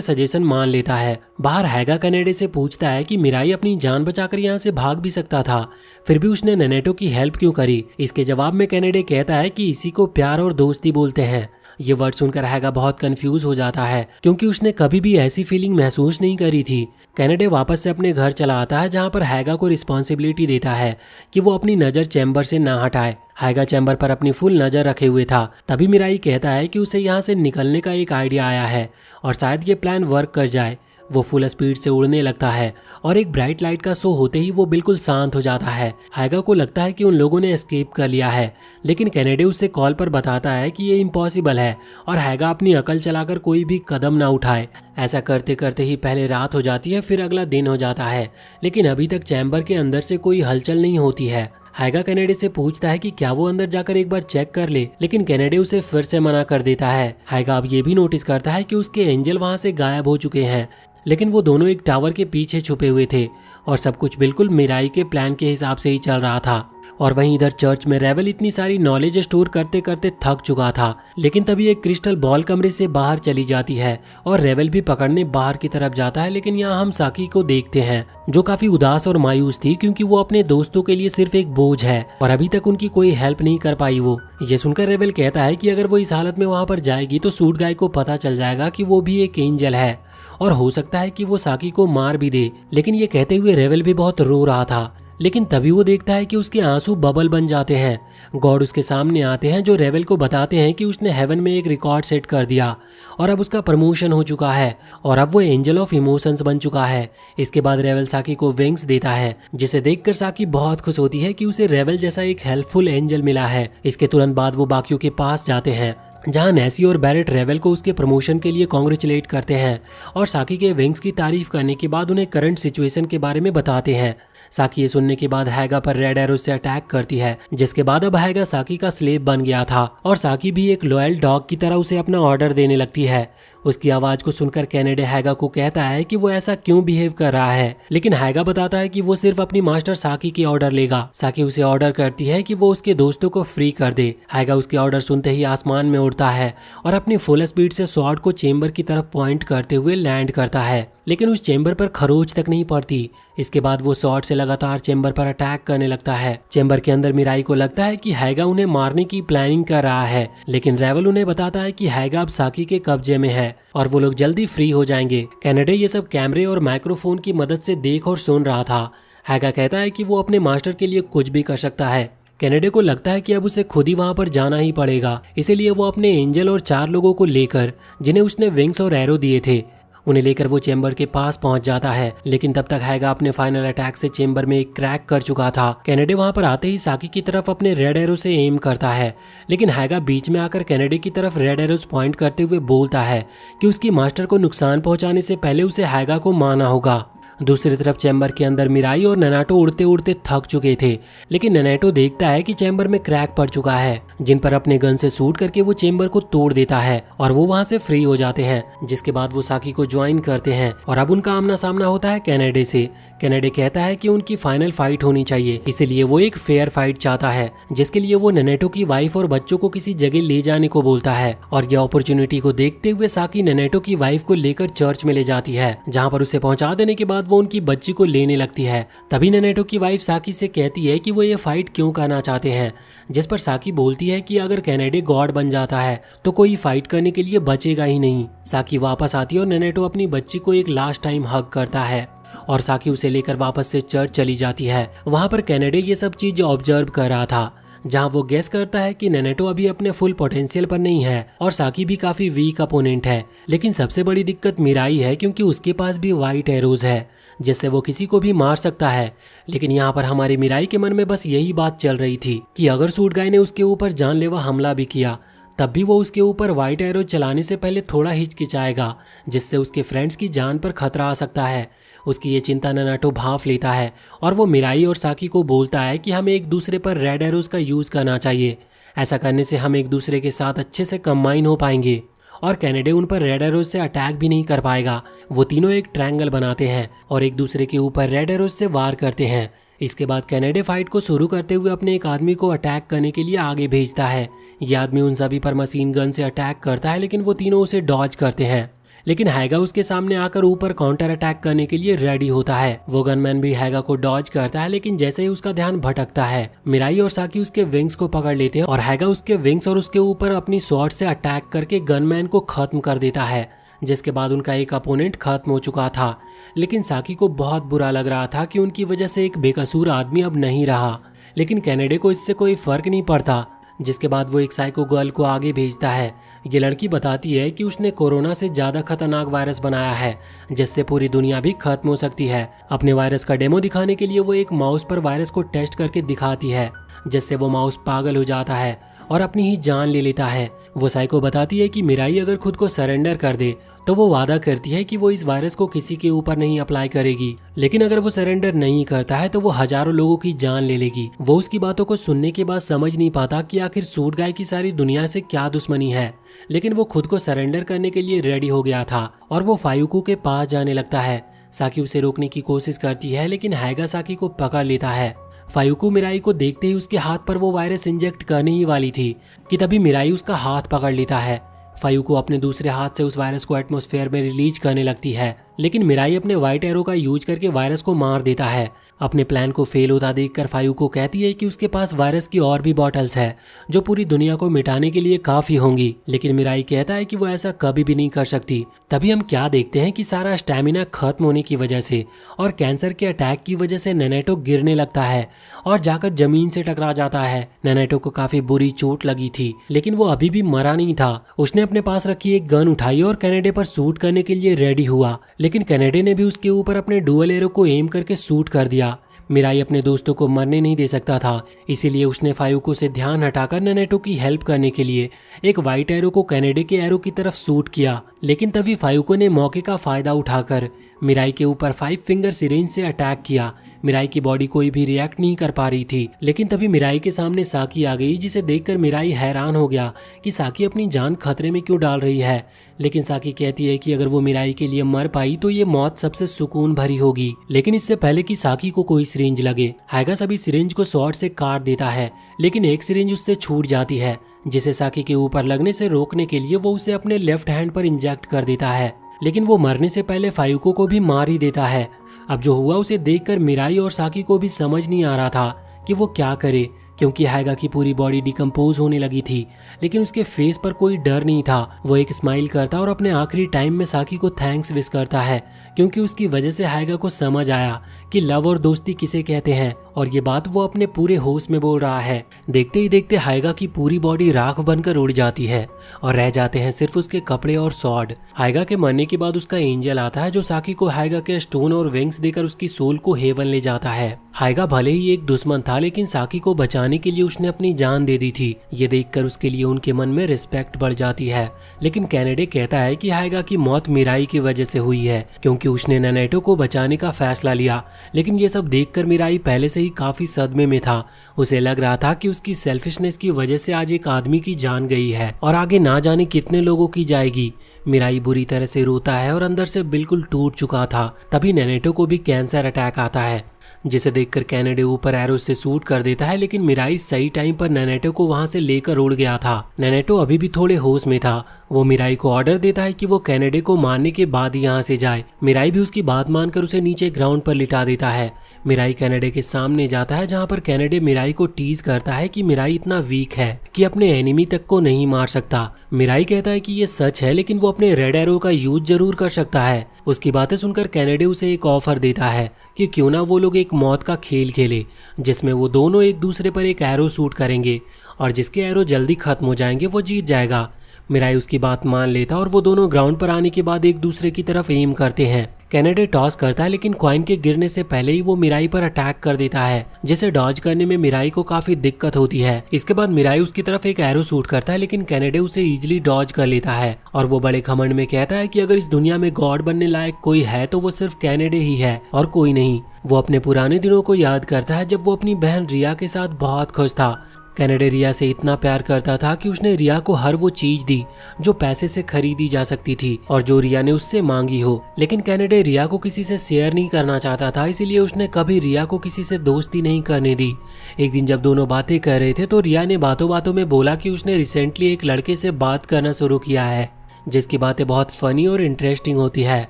सजेशन मान लेता है। बाहर हायगा कैनेडी से पूछता है कि मिराई अपनी जान बचाकर यहाँ से भाग भी सकता था, फिर भी उसने नैनेटो की हेल्प क्यों करी। इसके जवाब में कैनेडी कहता है कि इसी को प्यार और दोस्ती बोलते हैं। ये वर्ड सुनकर हायगा बहुत कंफ्यूज हो जाता है, क्योंकि उसने कभी भी ऐसी फीलिंग महसूस नहीं करी थी। कैनेडी वापस से अपने घर चला आता है, जहाँ पर हायगा को रिस्पॉन्सिबिलिटी देता है कि वो अपनी नज़र चैम्बर से ना हटाए। हायगा चैम्बर पर अपनी फुल नज़र रखे हुए था। तभी मिराई कहता है कि उसे यहाँ से निकलने का एक आइडिया आया है और शायद ये प्लान वर्क कर जाए। वो फुल स्पीड से उड़ने लगता है और एक ब्राइट लाइट का शो होते ही वो बिल्कुल शांत हो जाता है। हायगा को लगता है कि उन लोगों ने एस्केप कर लिया है, लेकिन कैनेडी उससे कॉल पर बताता है कि ये इम्पॉसिबल है और हायगा अपनी अकल चलाकर कोई भी कदम ना उठाए। ऐसा करते करते ही पहले रात हो जाती है, फिर अगला दिन हो जाता है, लेकिन अभी तक चैम्बर के अंदर से कोई हलचल नहीं होती है। हायगा कैनेडी से पूछता है कि क्या वो अंदर जाकर एक बार चेक कर ले, लेकिन कैनेडी उसे फिर से मना कर देता है। हायगा अब ये भी नोटिस करता है कि उसके एंजल वहां से गायब हो चुके हैं, लेकिन वो दोनों एक टावर के पीछे छुपे हुए थे और सब कुछ बिल्कुल मिराई के प्लान के हिसाब से ही चल रहा था। और वहीं इधर चर्च में रेवल इतनी सारी नॉलेज स्टोर करते करते थक चुका था, लेकिन तभी एक क्रिस्टल बॉल कमरे से बाहर चली जाती है और रेवल भी पकड़ने बाहर की तरफ जाता है। लेकिन यहाँ हम साकी को देखते हैं जो काफी उदास और मायूस थी, क्योंकि वो अपने दोस्तों के लिए सिर्फ एक बोझ है और अभी तक उनकी कोई हेल्प नहीं कर पाई। वो ये सुनकर रेवल कहता है कि अगर वो इस हालत में वहां पर जाएगी तो सूट गाय को पता चल जाएगा कि वो भी एक एंजल है और हो सकता है कि वो साकी को मार भी दे। लेकिन ये कहते हुए रेवल भी बहुत रो रहा था, लेकिन तभी वो देखता है कि उसके आंसू बबल बन जाते हैं। गॉड उसके सामने आते हैं जो रेवल को बताते हैं कि उसने हेवन में एक रिकॉर्ड सेट कर दिया और अब उसका प्रमोशन हो चुका है और अब वो एंजल ऑफ इमोशंस बन चुका है। इसके बाद रेवल साकी को विंग्स देता है, जिसे देखकर साकी बहुत खुश होती है कि उसे रेवल जैसा एक हेल्पफुल एंजल मिला है। इसके तुरंत बाद वो बाकियों के पास जाते हैं जहां नेसी और बैरेट रेवल को उसके प्रमोशन के लिए कॉन्ग्रेचुलेट करते हैं और साकी के विंग्स की तारीफ करने के बाद उन्हें करंट सिचुएशन के बारे में बताते हैं। साकी ये सुनने के बाद हैगा पर रेड एरो से अटैक करती है, जिसके बाद अब हैगा साकी का स्लेव बन गया था और साकी भी एक लॉयल डॉग की तरह उसे अपना ऑर्डर देने लगती है। उसकी आवाज को सुनकर कैनेडे हैगा को कहता है कि वो ऐसा क्यों बिहेव कर रहा है, लेकिन हैगा बताता है कि वो सिर्फ अपनी मास्टर साकी की ऑर्डर लेगा। साकी उसे ऑर्डर करती है कि वो उसके दोस्तों को फ्री कर दे। हैगा उसके ऑर्डर सुनते ही आसमान में उड़ता है और अपनी फुल स्पीड से स्वॉर्ड को चेंबर की तरफ पॉइंट करते हुए लैंड करता है, लेकिन उस चेंबर पर खरोच तक नहीं पड़ती। इसके बाद वो स्वॉर्ड से लगातार चेंबर पर अटैक करने लगता है। चेंबर के अंदर मिराई को लगता है कि हैगा उन्हें मारने की प्लानिंग कर रहा है, लेकिन रेवल उन्हें बताता है कि हैगा अब साकी के कब्जे में है और वो लोग जल्दी फ्री हो जाएंगे। कैनेडे ये सब कैमरे और माइक्रोफोन की मदद से देख और सुन रहा था। हैगा कहता है कि वो अपने मास्टर के लिए कुछ भी कर सकता है। कैनेडे को लगता है कि अब उसे खुद ही वहां पर जाना ही पड़ेगा, इसीलिए वो अपने एंजल और 4 लोगों को लेकर, जिन्हें उसने विंग्स और एरो दिए थे, उन्हें लेकर वो चेंबर के पास पहुंच जाता है। लेकिन तब तक हैगा अपने फाइनल अटैक से चेंबर में एक क्रैक कर चुका था। कैनेडे वहां पर आते ही साकी की तरफ अपने रेड एरो से एम करता है, लेकिन हैगा बीच में आकर कैनेडे की तरफ रेड एरोस पॉइंट करते हुए बोलता है कि उसकी मास्टर को नुकसान पहुंचाने से पहले उसे हैगा को मारना होगा। दूसरी तरफ चैम्बर के अंदर मिराई और ननाटो उड़ते उड़ते थक चुके थे, लेकिन ननाटो देखता है कि चैम्बर में क्रैक पड़ चुका है, जिन पर अपने गन से शूट करके वो चैम्बर को तोड़ देता है और वो वहां से फ्री हो जाते हैं। जिसके बाद वो साकी को ज्वाइन करते हैं और अब उनका आमना सामना होता है कैनेडे से। कैनेडे कहता है कि उनकी फाइनल फाइट होनी चाहिए, इसीलिए वो एक फेयर फाइट चाहता है, जिसके लिए वो ननाटो की वाइफ और बच्चों को किसी जगह ले जाने को बोलता है। और ये अपॉर्चुनिटी को देखते हुए साकी ननाटो की वाइफ को लेकर चर्च में ले जाती है, जहाँ पर उसे पहुंचा देने के बाद वो उनकी बच्ची को लेने लगती है। तभी ननाटो की वाइफ साकी से कहती है कि वो ये फाइट क्यों करना चाहते हैं, जिस पर साकी बोलती है कि अगर कैनेडे गॉड बन जाता है तो कोई फाइट करने के लिए बचेगा ही नहीं। साकी वापस आती है और ननाटो अपनी बच्ची को एक लास्ट टाइम हग करता है और साकी उसे लेकर वापस से चर्च चली जाती है। वहां पर कैनेडे ये सब चीज ऑब्जर्व कर रहा था, जहां वो गेस करता है कि ननाटो अभी अपने फुल पोटेंशियल पर नहीं है और साकी भी काफी वीक अपोनेंट है। लेकिन सबसे बड़ी दिक्कत मिराई है, क्योंकि उसके पास भी व्हाइट एरोज है जिससे वो किसी को भी मार सकता है। लेकिन यहाँ पर हमारे मिराई के मन में बस यही बात चल रही थी कि अगर सूट गाय ने उसके ऊपर जानलेवा हमला भी किया तब भी वो उसके ऊपर व्हाइट एरो चलाने से पहले थोड़ा हिचकिचाएगा, जिससे उसके फ्रेंड्स की जान पर खतरा आ सकता है। उसकी ये चिंता ननाटो भांफ लेता है और वो मिराई और साकी को बोलता है कि हमें एक दूसरे पर रेड एरोज का यूज करना चाहिए। ऐसा करने से हम एक दूसरे के साथ अच्छे से कंबाइन हो पाएंगे और कैनेडे उन पर रेड एरोज से अटैक भी नहीं कर पाएगा। वो तीनों एक ट्रायंगल बनाते हैं और एक दूसरे के ऊपर रेड एरोज से वार करते हैं। इसके बाद कैनेडे फाइट को शुरू करते हुए अपने एक आदमी को अटैक करने के लिए आगे भेजता है। ये आदमी उन सभी पर मशीन गन से अटैक करता है, लेकिन वो तीनों उसे डॉज करते हैं। लेकिन हैगा उसके सामने आकर ऊपर काउंटर अटैक करने के लिए रेडी होता है। वो गनमैन भी हैगा को डॉज करता है, लेकिन जैसे ही उसका ध्यान भटकता है, मिराई और साकी उसके विंग्स को पकड़ लेते हैं और हैगा उसके विंग्स और उसके ऊपर अपनी स्वॉर्ड से अटैक करके गनमैन को खत्म कर देता है। जिसके बाद उनका एक अपोनेंट खत्म हो चुका था। लेकिन साकी को बहुत बुरा लग रहा था कि उनकी वजह से एक बेकसूर आदमी अब नहीं रहा, लेकिन कैनेडे को इससे कोई फर्क नहीं पड़ता। जिसके बाद वो एक साइको गर्ल को आगे भेजता है। ये लड़की बताती है कि उसने कोरोना से ज्यादा खतरनाक वायरस बनाया है, जिससे पूरी दुनिया भी खत्म हो सकती है। अपने वायरस का डेमो दिखाने के लिए वो एक माउस पर वायरस को टेस्ट करके दिखाती है, जिससे वो माउस पागल हो जाता है और अपनी ही जान ले लेता है। वो साइको बताती है कि मिराई अगर खुद को सरेंडर कर दे तो वो वादा करती है कि वो इस वायरस को किसी के ऊपर नहीं अप्लाई करेगी, लेकिन अगर वो सरेंडर नहीं करता है तो वो हजारों लोगों की जान ले लेगी। वो उसकी बातों को सुनने के बाद समझ नहीं पाता कि आखिर सूट गाय की सारी दुनिया से क्या दुश्मनी है, लेकिन वो खुद को सरेंडर करने के लिए रेडी हो गया था और वो फायुकू के पास जाने लगता है, साकी उसे रोकने की कोशिश करती है लेकिन हाइगा साकी को पकड़ लेता है। फायुको मिराई को देखते ही उसके हाथ पर वो वायरस इंजेक्ट करने ही वाली थी कि तभी मिराई उसका हाथ पकड़ लेता है। फायुको अपने दूसरे हाथ से उस वायरस को एटमॉस्फेयर में रिलीज करने लगती है, लेकिन मिराई अपने व्हाइट एरो का यूज करके वायरस को मार देता है। अपने प्लान को फेल होता देखकर फायुको कहती है कि उसके पास वायरस की और भी बॉटल्स है जो पूरी दुनिया को मिटाने के लिए काफी होंगी, लेकिन मिराई कहता है कि वो ऐसा कभी भी नहीं कर सकती। तभी हम क्या देखते हैं कि सारा स्टैमिना खत्म होने की वजह से और कैंसर के अटैक की वजह से नैनेटो गिरने लगता है और जाकर जमीन से टकरा जाता है। नैनेटो को काफी बुरी चोट लगी थी, लेकिन वो अभी भी मरा नहीं था। उसने अपने पास रखी एक गन उठाई और कैनेडे पर शूट करने के लिए रेडी हुआ, लेकिन कैनेडे ने भी उसके ऊपर अपने डुअल एरो को एम करके शूट कर दिया। मिराई अपने दोस्तों को मरने नहीं दे सकता था, इसीलिए उसने फायुको से ध्यान हटाकर नैनेटो की हेल्प करने के लिए एक व्हाइट एरो को कैनेडे के एरो की तरफ शूट किया। लेकिन तभी फायुको ने मौके का फायदा उठाकर मिराई के ऊपर 5 फिंगर सिरिंज से अटैक किया। मिराई की बॉडी कोई भी रिएक्ट नहीं कर पा रही थी, लेकिन तभी मिराई के सामने साकी आ गई, जिसे देखकर मिराई हैरान हो गया कि साकी अपनी जान खतरे में क्यों डाल रही है। लेकिन साकी कहती है कि अगर वो मिराई के लिए मर पाई तो ये मौत सबसे सुकून भरी होगी। लेकिन इससे पहले कि साकी को कोई सिरिंज लगे, हाइगा सभी सिरिंज को स्वॉर्ड से काट देता है, लेकिन एक सिरिंज उससे छूट जाती है, जिसे साकी के ऊपर लगने से रोकने के लिए वो उसे अपने लेफ्ट हैंड पर इंजेक्ट कर देता है। लेकिन वो मरने से पहले फायुको को भी मार ही देता है। अब जो हुआ उसे देखकर मिराई और साकी को भी समझ नहीं आ रहा था कि वो क्या करे, क्योंकि हाइगा की पूरी बॉडी डिकम्पोज होने लगी थी, लेकिन उसके फेस पर कोई डर नहीं था। वो एक स्माइल करता और अपने आखिरी टाइम में साकी को थैंक्स विश करता है, क्योंकि उसकी वजह से हाइगा को समझ आया कि लव और दोस्ती किसे कहते हैं, और ये बात वो अपने पूरे होश में बोल रहा है। देखते ही देखते हाइगा की पूरी बॉडी राख बनकर उड़ जाती है और रह जाते हैं सिर्फ उसके कपड़े और स्वॉर्ड। हाइगा के मरने के बाद उसका एंजल आता है जो साकी को हाइगा के स्टोन और विंग्स देकर उसकी सोल को हेवन ले जाता है। हाइगा भले ही एक दुश्मन था, लेकिन साकी को बचाने के लिए उसने अपनी जान दे दी थी। ये देखकर उसके लिए उनके मन में रिस्पेक्ट बढ़ जाती है। लेकिन कैनेडे कहता है कि हाइगा की मौत मिराई की वजह से हुई है, क्योंकि उसने नैनेटो को बचाने का फैसला लिया। लेकिन ये सब देखकर मिराई पहले से ही काफी सदमे में था। उसे लग रहा था कि उसकी सेल्फिशनेस की वजह से आज एक आदमी की जान गई है और आगे ना जाने कितने लोगों की जाएगी। मिराई बुरी तरह से रोता है और अंदर से बिल्कुल टूट चुका था। तभी नैनेटो को भी कैंसर अटैक आता है, जिसे देखकर कैनेडे ऊपर एरो से शूट कर देता है, लेकिन मिराई सही टाइम पर नैनेटो को वहां से लेकर उड़ गया था। नैनेटो अभी भी थोड़े होश में था। वो मिराई को ऑर्डर देता है कि वो कैनेडे को मारने के बाद ही यहाँ से जाए। मिराई भी उसकी बात मानकर उसे नीचे ग्राउंड पर लिटा देता है। मिराई कैनेडे के सामने जाता है, जहाँ पर कैनेडे मिराई को टीज करता है कि मिराई इतना वीक है कि अपने एनिमी तक को नहीं मार सकता। मिराई कहता है कि ये सच है, लेकिन वो अपने रेड एरो का यूज जरूर कर सकता है। उसकी बातें सुनकर कैनेडे उसे एक ऑफर देता है कि क्यों ना वो लोग एक मौत का खेल खेले, जिसमें वो दोनों एक दूसरे पर एक एरो शूट करेंगे और जिसके एरो जल्दी खत्म हो जाएंगे वो जीत जाएगा। मिराई उसकी बात मान लेता और वो दोनों ग्राउंड पर आने के बाद एक दूसरे की तरफ एम करते हैं। कैनेडे टॉस करता है, लेकिन कॉइन के गिरने से पहले ही वो मिराई पर अटैक कर देता है, जिसे डॉज करने में मिराई को काफी दिक्कत होती है। इसके बाद मिराई उसकी तरफ एक एरो शूट करता है, लेकिन कैनेडे उसे इजीली डॉज कर लेता है और वो बड़े घमंड में कहता है कि अगर इस दुनिया में गॉड बनने लायक कोई है तो वो सिर्फ कैनेडे ही है और कोई नहीं। वो अपने पुराने दिनों को याद करता है जब वो अपनी बहन रिया के साथ बहुत खुश था। कैनेडे रिया से इतना प्यार करता था कि उसने रिया को हर वो चीज दी जो पैसे से खरीदी जा सकती थी और जो रिया ने उससे मांगी हो। लेकिन कैनेडे रिया को किसी से शेयर नहीं करना चाहता था, इसीलिए उसने कभी रिया को किसी से दोस्ती नहीं करने दी। एक दिन जब दोनों बातें कर रहे थे तो रिया ने बातों बातों में बोला कि उसने रिसेंटली एक लड़के से बात करना शुरू किया है, जिसकी बातें बहुत फनी और इंटरेस्टिंग होती है।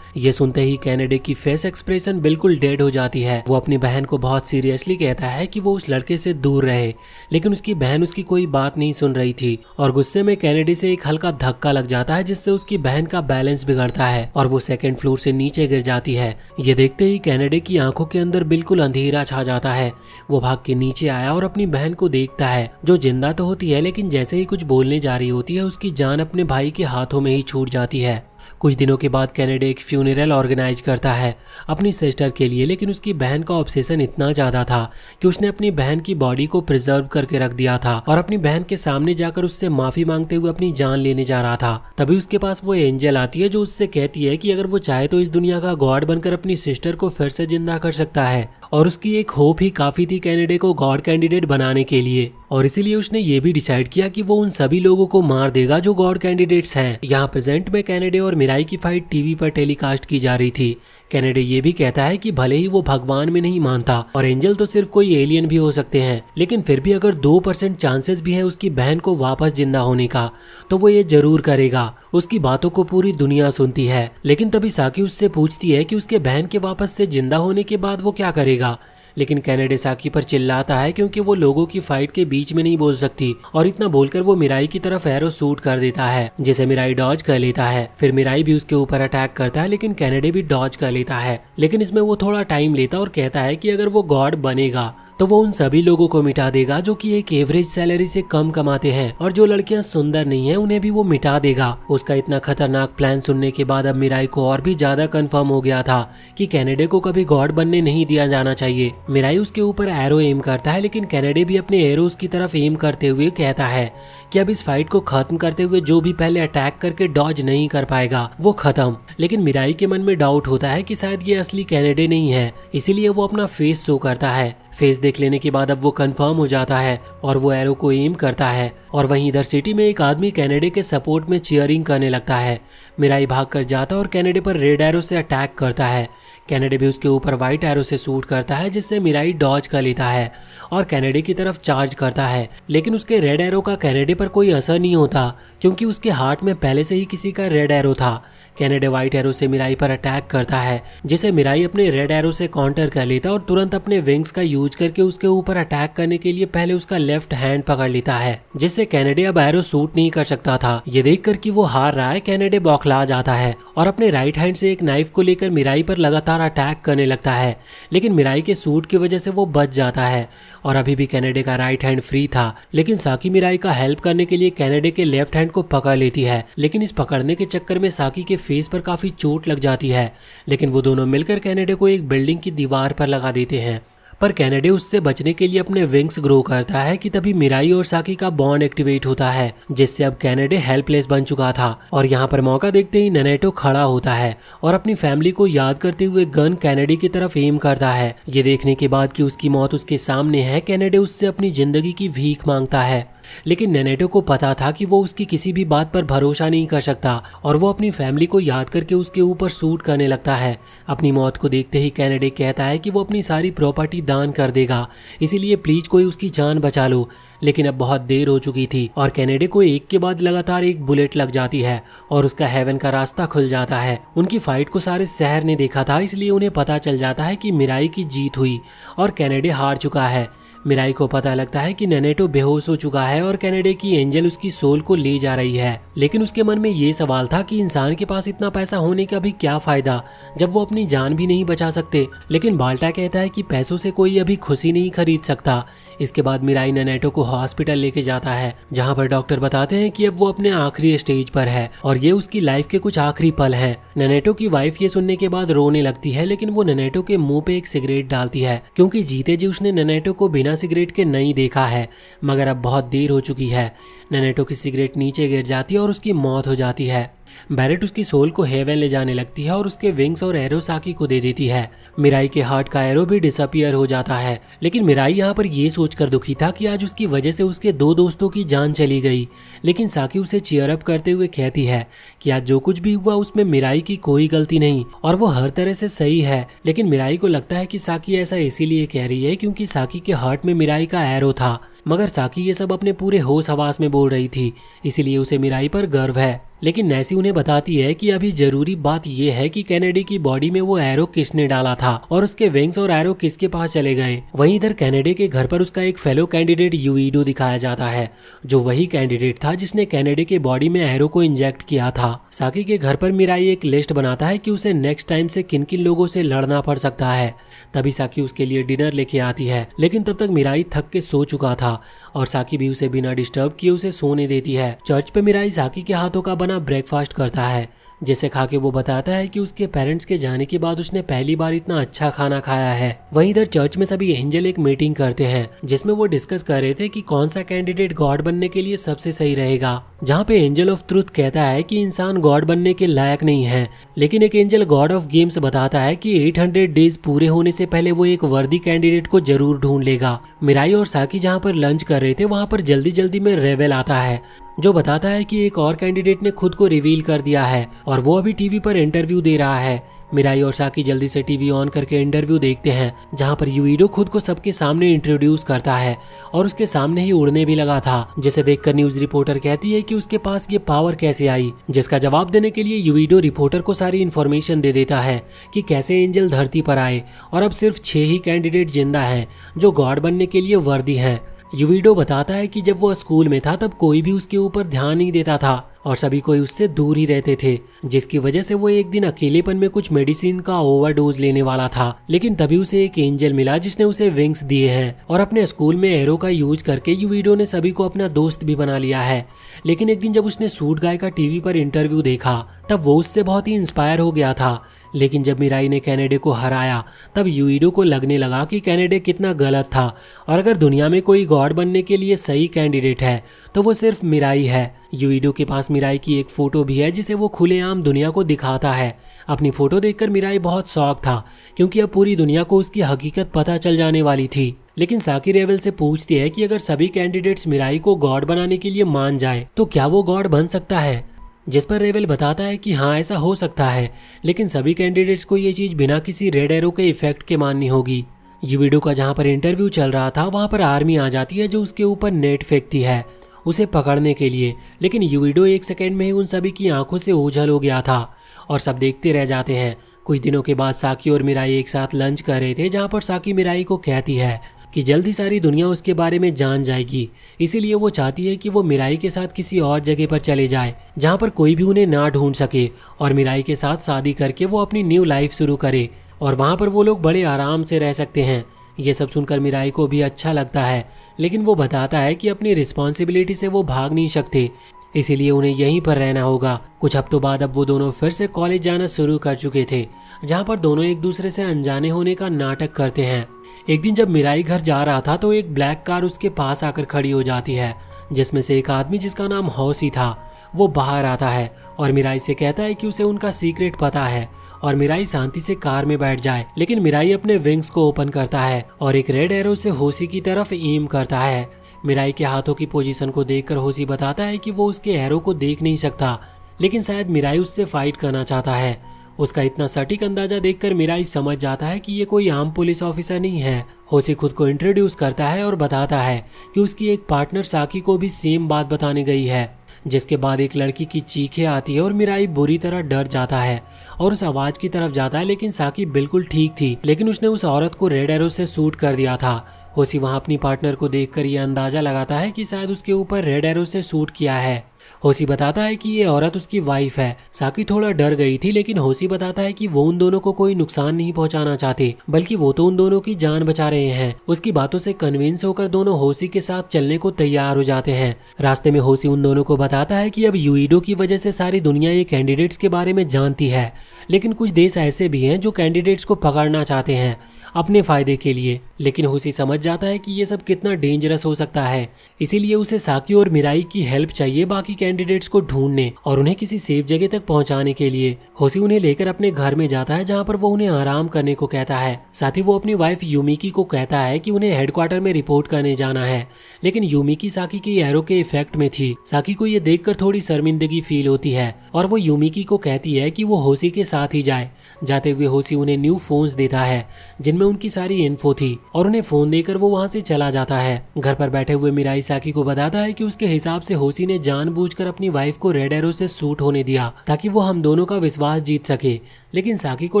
ये सुनते ही कैनेडे की फेस एक्सप्रेशन बिल्कुल डेड हो जाती है। वो अपनी बहन को बहुत सीरियसली कहता है कि वो उस लड़के से दूर रहे, लेकिन उसकी बहन उसकी कोई बात नहीं सुन रही थी और गुस्से में कैनेडे से एक हल्का धक्का लग जाता है, जिससे उसकी बहन का बैलेंस बिगड़ता है और वो सेकंड फ्लोर से नीचे गिर जाती है। ये देखते ही कैनेडे की आंखों के अंदर बिल्कुल अंधेरा छा जाता है। वो भाग के नीचे आया और अपनी बहन को देखता है, जो जिंदा तो होती है, लेकिन जैसे ही कुछ बोलने जा रही होती है उसकी जान अपने भाई के हाथों में ही छूट जाती है। कुछ दिनों के बाद कैनेडे एक फ्यूनरल ऑर्गेनाइज करता है अपनी सिस्टर के लिए, लेकिन उसकी बहन का ऑब्सेशन इतना ज्यादा था कि उसने अपनी बहन की बॉडी को प्रिजर्व करके रख दिया था और अपनी बहन के सामने जाकर उससे माफी मांगते हुए अपनी जान लेने जा रहा था। तभी उसके पास वो एंजल आती है जो उससे कहती है कि अगर वो चाहे तो इस दुनिया का गॉड बनकर अपनी सिस्टर को फिर से जिंदा कर सकता है, और उसकी एक होप ही काफी थी कैनेडे को गॉड कैंडिडेट बनाने के लिए, और इसीलिए उसने ये भी डिसाइड किया कि वो उन सभी लोगों को मार देगा जो गॉड कैंडिडेट्स हैं। यहाँ प्रेजेंट में कैनेडे और और मिराई की फाइट टीवी पर टेलीकास्ट की जा रही थी। कैनेडे ये भी कहता है कि भले ही वो भगवान में नहीं मानता और एंजल तो सिर्फ कोई एलियन भी हो सकते हैं, लेकिन फिर भी अगर 2% चांसेस भी हैं उसकी बहन को वापस जिंदा होने का तो वो ये जरूर करेगा। उसकी बातों को पूरी दुनिया सुनती है, लेकिन तभी साकी उससे पूछती है कि उसके बहन के वापस से जिंदा होने के बाद वो क्या करेगा। लेकिन कैनेडे साकी पर चिल्लाता है क्योंकि वो लोगों की फाइट के बीच में नहीं बोल सकती, और इतना बोलकर वो मिराई की तरफ एरो शूट कर देता है जिसे मिराई डॉज कर लेता है। फिर मिराई भी उसके ऊपर अटैक करता है लेकिन कैनेडे भी डॉज कर लेता है, लेकिन इसमें वो थोड़ा टाइम लेता और कहता है कि अगर वो गॉड बनेगा तो वो उन सभी लोगों को मिटा देगा जो कि एक एवरेज सैलरी से कम कमाते हैं, और जो लड़कियां सुंदर नहीं हैं उन्हें भी वो मिटा देगा। उसका इतना खतरनाक प्लान सुनने के बाद अब मिराई को और भी ज्यादा कंफर्म हो गया था कि कैनेडे को कभी गॉड बनने नहीं दिया जाना चाहिए। मिराई उसके ऊपर एरो एम करता है, लेकिन कैनेडे भी अपने एरोस की तरफ एम करते हुए कहता है कि अब इस फाइट को खत्म करते हुए जो भी पहले अटैक करके डॉज नहीं कर पाएगा वो खत्म। लेकिन मिराई के मन में डाउट होता है कि शायद ये असली कैनेडे नहीं है, इसीलिए वो अपना फेस शो करता है। फेस देख लेने के बाद अब वो कंफर्म हो जाता है और वो एरो को एम करता है, और वहीं इधर सिटी में एक आदमी कैनेडे के सपोर्ट में चीयरिंग करने लगता है। मिराई भाग कर जाता और कैनेडे पर रेड एरो से अटैक करता है। कैनेडे भी उसके ऊपर व्हाइट एरो से शूट करता है जिससे मिराई डॉज कर लेता है और कैनेडे की तरफ चार्ज करता है, लेकिन उसके रेड एरो का कैनेडे पर कोई असर नहीं होता क्योंकि उसके हार्ट में पहले से ही किसी का रेड एरो था। कैनेडे व्हाइट एरो से मिराई पर अटैक करता है जिसे मिराई अपने रेड एरो से काउंटर कर लेता और तुरंत अपने विंग्स का यूज करके उसके ऊपर अटैक करने के लिए पहले उसका लेफ्ट हैंड पकड़ लेता है, जिससे कैनेडे अब एरो शूट नहीं कर सकता था। ये देखकर कि वो हार रहा है कैनेडे बौखला जाता है और अपने राइट हैंड से एक नाइफ को लेकर मिराई पर लगातार अटैक करने लगता है, लेकिन मिराई के सूट की वजह से वो बच जाता है और अभी भी कैनेडे का राइट हैंड फ्री था। लेकिन साकी मिराई का हेल्प करने के लिए कैनेडे के लेफ्ट हैंड को पकड़ लेती है, लेकिन इस पकड़ने के चक्कर में साकी के फेस पर काफी चोट लग जाती है। लेकिन वो दोनों मिलकर कैनेडे को एक बिल्डिंग की दीवार पर लगा देते हैं, पर कैनेडे उससे बचने के लिए अपने विंग्स ग्रो करता है कि तभी मिराई और साकी का बॉन्ड एक्टिवेट होता है, जिससे अब कैनेडे हेल्पलेस बन चुका था। और यहाँ पर मौका देखते ही नैनेटो खड़ा होता है और अपनी फैमिली को याद करते हुए गन कैनेडे की तरफ एम करता है। ये देखने के बाद कि उसकी मौत उसके सामने है, कैनेडे उससे अपनी जिंदगी की भीख मांगता है, लेकिन नैनेटो को पता था कि वो उसकी किसी भी बात पर भरोसा नहीं कर सकता और वो अपनी फैमिली को याद करके उसके ऊपर शूट करने लगता है। अपनी मौत को देखते ही कैनेडे कहता है कि वो अपनी सारी प्रॉपर्टी दान कर देगा, इसीलिए प्लीज कोई उसकी जान बचा लो। लेकिन अब बहुत देर हो चुकी थी और कैनेडे को एक के बाद लगातार एक बुलेट लग जाती है और उसका हेवन का रास्ता खुल जाता है। उनकी फाइट को सारे शहर ने देखा था, इसलिए उन्हें पता चल जाता है कि मिराई की जीत हुई और कैनेडे हार चुका है। मिराई को पता लगता है कि नैनेटो बेहोश हो चुका है और कैनेडे की एंजल उसकी सोल को ले जा रही है, लेकिन उसके मन में ये सवाल था कि इंसान के पास इतना पैसा होने का भी क्या फायदा जब वो अपनी जान भी नहीं बचा सकते। लेकिन बाल्टा कहता है कि पैसों से कोई अभी खुशी नहीं खरीद सकता। इसके बाद मिराई नैनेटो को हॉस्पिटल लेके जाता है, जहाँ पर डॉक्टर बताते हैं कि अब वो अपने आखिरी स्टेज पर है और ये उसकी लाइफ के कुछ आखिरी पल हैं। नैनेटो की वाइफ ये सुनने के बाद रोने लगती है, लेकिन वो नैनेटो के मुंह पे एक सिगरेट डालती है क्योंकि जीते जी उसने नैनेटो को बिना सिगरेट के नहीं देखा है, मगर अब बहुत देर हो चुकी है। नैनेटो की सिगरेट नीचे गिर जाती है और उसकी मौत हो जाती है। बैरेट उसकी सोल को हेवन ले जाने लगती है और उसके विंग्स और एरो साकी को दे देती है। मिराई के हार्ट का एरो भी डिसअपियर हो जाता है, लेकिन मिराई यहाँ पर ये सोचकर दुखी था कि आज उसकी वजह से उसके 2 दोस्तों की जान चली गई। लेकिन साकी उसे चीयर अप करते हुए कहती है कि आज जो कुछ भी हुआ उसमें मिराई की कोई गलती नहीं और वो हर तरह से सही है। लेकिन मिराई को लगता है कि साकी ऐसा इसीलिए कह रही है क्योंकि साकी के हार्ट में मिराई का एरो था, मगर साकी ये सब अपने पूरे होश हवास में बोल रही थी, इसीलिए उसे मिराई पर गर्व है। लेकिन नैसी उन्हें बताती है कि अभी जरूरी बात यह है कि कैनेडे की बॉडी में वो एरो किसने डाला था और उसके विंग्स और एरो किसके पास चले गए। वहीं इधर कैनेडे के घर पर उसका एक फेलो कैंडिडेट यूइडो दिखाया जाता है, जो वही कैंडिडेट था जिसने कैनेडे के बॉडी में एरो को इंजेक्ट किया था। साकी के घर पर मिराई एक लिस्ट बनाता है कि उसे नेक्स्ट टाइम से किन किन लोगों से लड़ना पड़ सकता है। तभी साकी उसके लिए डिनर लेके आती है, लेकिन तब तक मिराई थक के सो चुका था और साकी भी उसे बिना डिस्टर्ब किए उसे सोने देती है। चर्च पे मिराई साकी के हाथों का बना ब्रेकफास्ट करता है, जिसे खा के वो बताता है कि उसके पेरेंट्स के जाने के बाद उसने पहली बार इतना अच्छा खाना खाया है। वहीं इधर चर्च में सभी एंजल एक मीटिंग करते हैं जिसमें वो डिस्कस कर रहे थे कि कौन सा कैंडिडेट गॉड बनने के लिए सबसे सही रहेगा। जहाँ पे एंजल ऑफ ट्रुथ कहता है कि इंसान गॉड बनने के लायक नहीं है, लेकिन एक एंजल गॉड ऑफ गेम्स बताता है कि 800 डेज पूरे होने से पहले वो एक वर्दी कैंडिडेट को जरूर ढूंढ लेगा। मिराई और साकी जहाँ पर लंच कर रहे थे वहाँ पर जल्दी जल्दी में रेबेल आता है जो बताता है कि एक और कैंडिडेट ने खुद को रिवील कर दिया है और वो अभी टीवी पर इंटरव्यू दे रहा है। मिराई और साकी जल्दी से टीवी ऑन करके इंटरव्यू देखते हैं, जहां पर यूइडो खुद को सबके सामने इंट्रोड्यूस करता है और उसके सामने ही उड़ने भी लगा था, जिसे देखकर न्यूज रिपोर्टर कहती है कि उसके पास ये पावर कैसे आई। जिसका जवाब देने के लिए यूइडो रिपोर्टर को सारी इन्फॉर्मेशन दे देता है कि कैसे एंजल धरती पर आए और अब सिर्फ 6 ही कैंडिडेट जिंदा हैं जो गॉड बनने के लिए वर्दी हैं। यूइडो बताता है कि जब वो स्कूल में था तब कोई भी उसके ऊपर ध्यान नहीं देता था और सभी कोई उससे दूर ही रहते थे, जिसकी वजह से वो एक दिन अकेलेपन में कुछ मेडिसिन का ओवरडोज लेने वाला था। लेकिन तभी उसे एक एंजल मिला जिसने उसे विंग्स दिए हैं और अपने स्कूल में एरो का यूज करके यूइडो ने सभी को अपना दोस्त भी बना लिया है। लेकिन एक दिन जब उसने सूट गाय का टीवी पर इंटरव्यू देखा तब वो उससे बहुत ही इंस्पायर हो गया था। लेकिन जब मिराई ने कैनेडे को हराया तब यूइडो को लगने लगा कि कैनेडे कितना गलत था और अगर दुनिया में कोई गॉड बनने के लिए सही कैंडिडेट है तो वो सिर्फ मिराई है। यूइडो के पास मिराई की एक फोटो भी है जिसे वो खुलेआम दुनिया को दिखाता है। अपनी फोटो देखकर मिराई बहुत शॉक था क्योंकि अब पूरी दुनिया को उसकी हकीकत पता चल जाने वाली थी। लेकिन साकी रेबल से पूछती है कि अगर सभी कैंडिडेट्स मिराई को गॉड बनाने के लिए मान जाए तो क्या वो गॉड बन सकता है, जिस पर रेबल बताता है कि हाँ ऐसा हो सकता है, लेकिन सभी कैंडिडेट्स को ये चीज बिना किसी रेड एरो के इफेक्ट के माननी होगी। यूइडो का जहाँ पर इंटरव्यू चल रहा था वहाँ पर आर्मी आ जाती है जो उसके ऊपर नेट फेंकती है उसे पकड़ने के लिए, लेकिन यूइडो एक सेकंड में ही उन सभी की आंखों से ओझल हो गया था और सब देखते रह जाते हैं। कुछ दिनों के बाद साकी और मिराई एक साथ लंच कर रहे थे, जहाँ पर साकी मिराई को कहती है कि जल्दी सारी दुनिया उसके बारे में जान जाएगी, इसीलिए वो चाहती है कि वो मिराई के साथ किसी और जगह पर चले जाए जहाँ पर कोई भी उन्हें ना ढूंढ सके और मिराई के साथ शादी करके वो अपनी न्यू लाइफ शुरू करे और वहाँ पर वो लोग बड़े आराम से रह सकते हैं। ये सब सुनकर मिराई को भी अच्छा लगता है, लेकिन वो बताता है कि अपनी रिस्पॉन्सिबिलिटी से वो भाग नहीं सकते, इसीलिए उन्हें यहीं पर रहना होगा। कुछ हफ्तों बाद अब वो दोनों फिर से कॉलेज जाना शुरू कर चुके थे, जहाँ पर दोनों एक दूसरे से अनजाने होने का नाटक करते हैं। एक दिन जब मिराई घर जा रहा था तो एक ब्लैक कार उसके पास आकर खड़ी हो जाती है, जिसमें से एक आदमी जिसका नाम हौसी था वो बाहर आता है और मिराई से कहता है कि उसे उनका सीक्रेट पता है और मिराई शांति से कार में बैठ जाए। लेकिन मिराई अपने विंग्स को ओपन करता है और एक रेड एरो से हौसी की तरफ एम करता है। मिराई के हाथों की पोजीशन को देखकर हौसी बताता है कि वो उसके एरो को देख नहीं सकता, लेकिन शायद मिराई उससे फाइट करना चाहता है। उसका इतना सटीक अंदाजा देखकर मिराई समझ जाता है कि ये कोई आम पुलिस ऑफिसर नहीं है। हौसी खुद को इंट्रोड्यूस करता है और बताता है कि उसकी एक पार्टनर साकी को भी सेम बात बताने गई है, जिसके बाद एक लड़की की चीखें आती है और मिराई बुरी तरह डर जाता है और उस आवाज की तरफ जाता है। लेकिन साकी बिल्कुल ठीक थी, लेकिन उसने उस औरत को रेड एरो से शूट कर दिया था। हौसी वहां अपनी पार्टनर को देखकर यह अंदाजा लगाता है कि शायद उसके ऊपर रेड एरो से शूट किया है। हौसी बताता है कि ये औरत उसकी वाइफ है। साकी थोड़ा डर गई थी, लेकिन हौसी बताता है कि वो उन दोनों को कोई नुकसान नहीं पहुंचाना चाहते, बल्कि वो तो उन दोनों की जान बचा रहे हैं। उसकी बातों से कन्विंस होकर दोनों हौसी के साथ चलने को तैयार हो जाते हैं। रास्ते में हौसी उन दोनों को बताता है कि अब यूइडो की वजह से सारी दुनिया ये कैंडिडेट्स के बारे में जानती है, लेकिन कुछ देश ऐसे भी हैं जो कैंडिडेट्स को पकड़ना चाहते हैं अपने फायदे के लिए। लेकिन हौसी समझ जाता है कि ये सब कितना डेंजरस हो सकता है, इसीलिए उसे साकी और मिराई की हेल्प चाहिए बाकी कैंडिडेट्स को ढूंढने और उन्हें किसी सेफ जगह तक पहुंचाने के लिए। हौसी उन्हें लेकर अपने घर में जाता है, जहां पर वो उन्हें आराम करने को कहता है। साथ ही वो अपनी वाइफ यूमिकी को कहता है कि उन्हें हेडक्वार्टर में रिपोर्ट करने जाना है, लेकिन यूमिकी साकी की एरो के इफेक्ट में थी। साकी को ये देखकर थोड़ी शर्मिंदगी फील होती है और वो यूमिकी को कहती है कि वो हौसी के साथ ही जाए। जाते हुए हौसी उन्हें न्यू फोन्स देता है जिनमें उनकी सारी इन्फो थी और उन्हें फोन देकर वो वहां से चला जाता है। घर पर बैठे हुए मिराई साकी को बताता है कि उसके हिसाब से हौसी ने जानबूझकर अपनी वाइफ को रेड एरो से शूट होने दिया ताकि वो हम दोनों का विश्वास जीत सके। लेकिन साकी को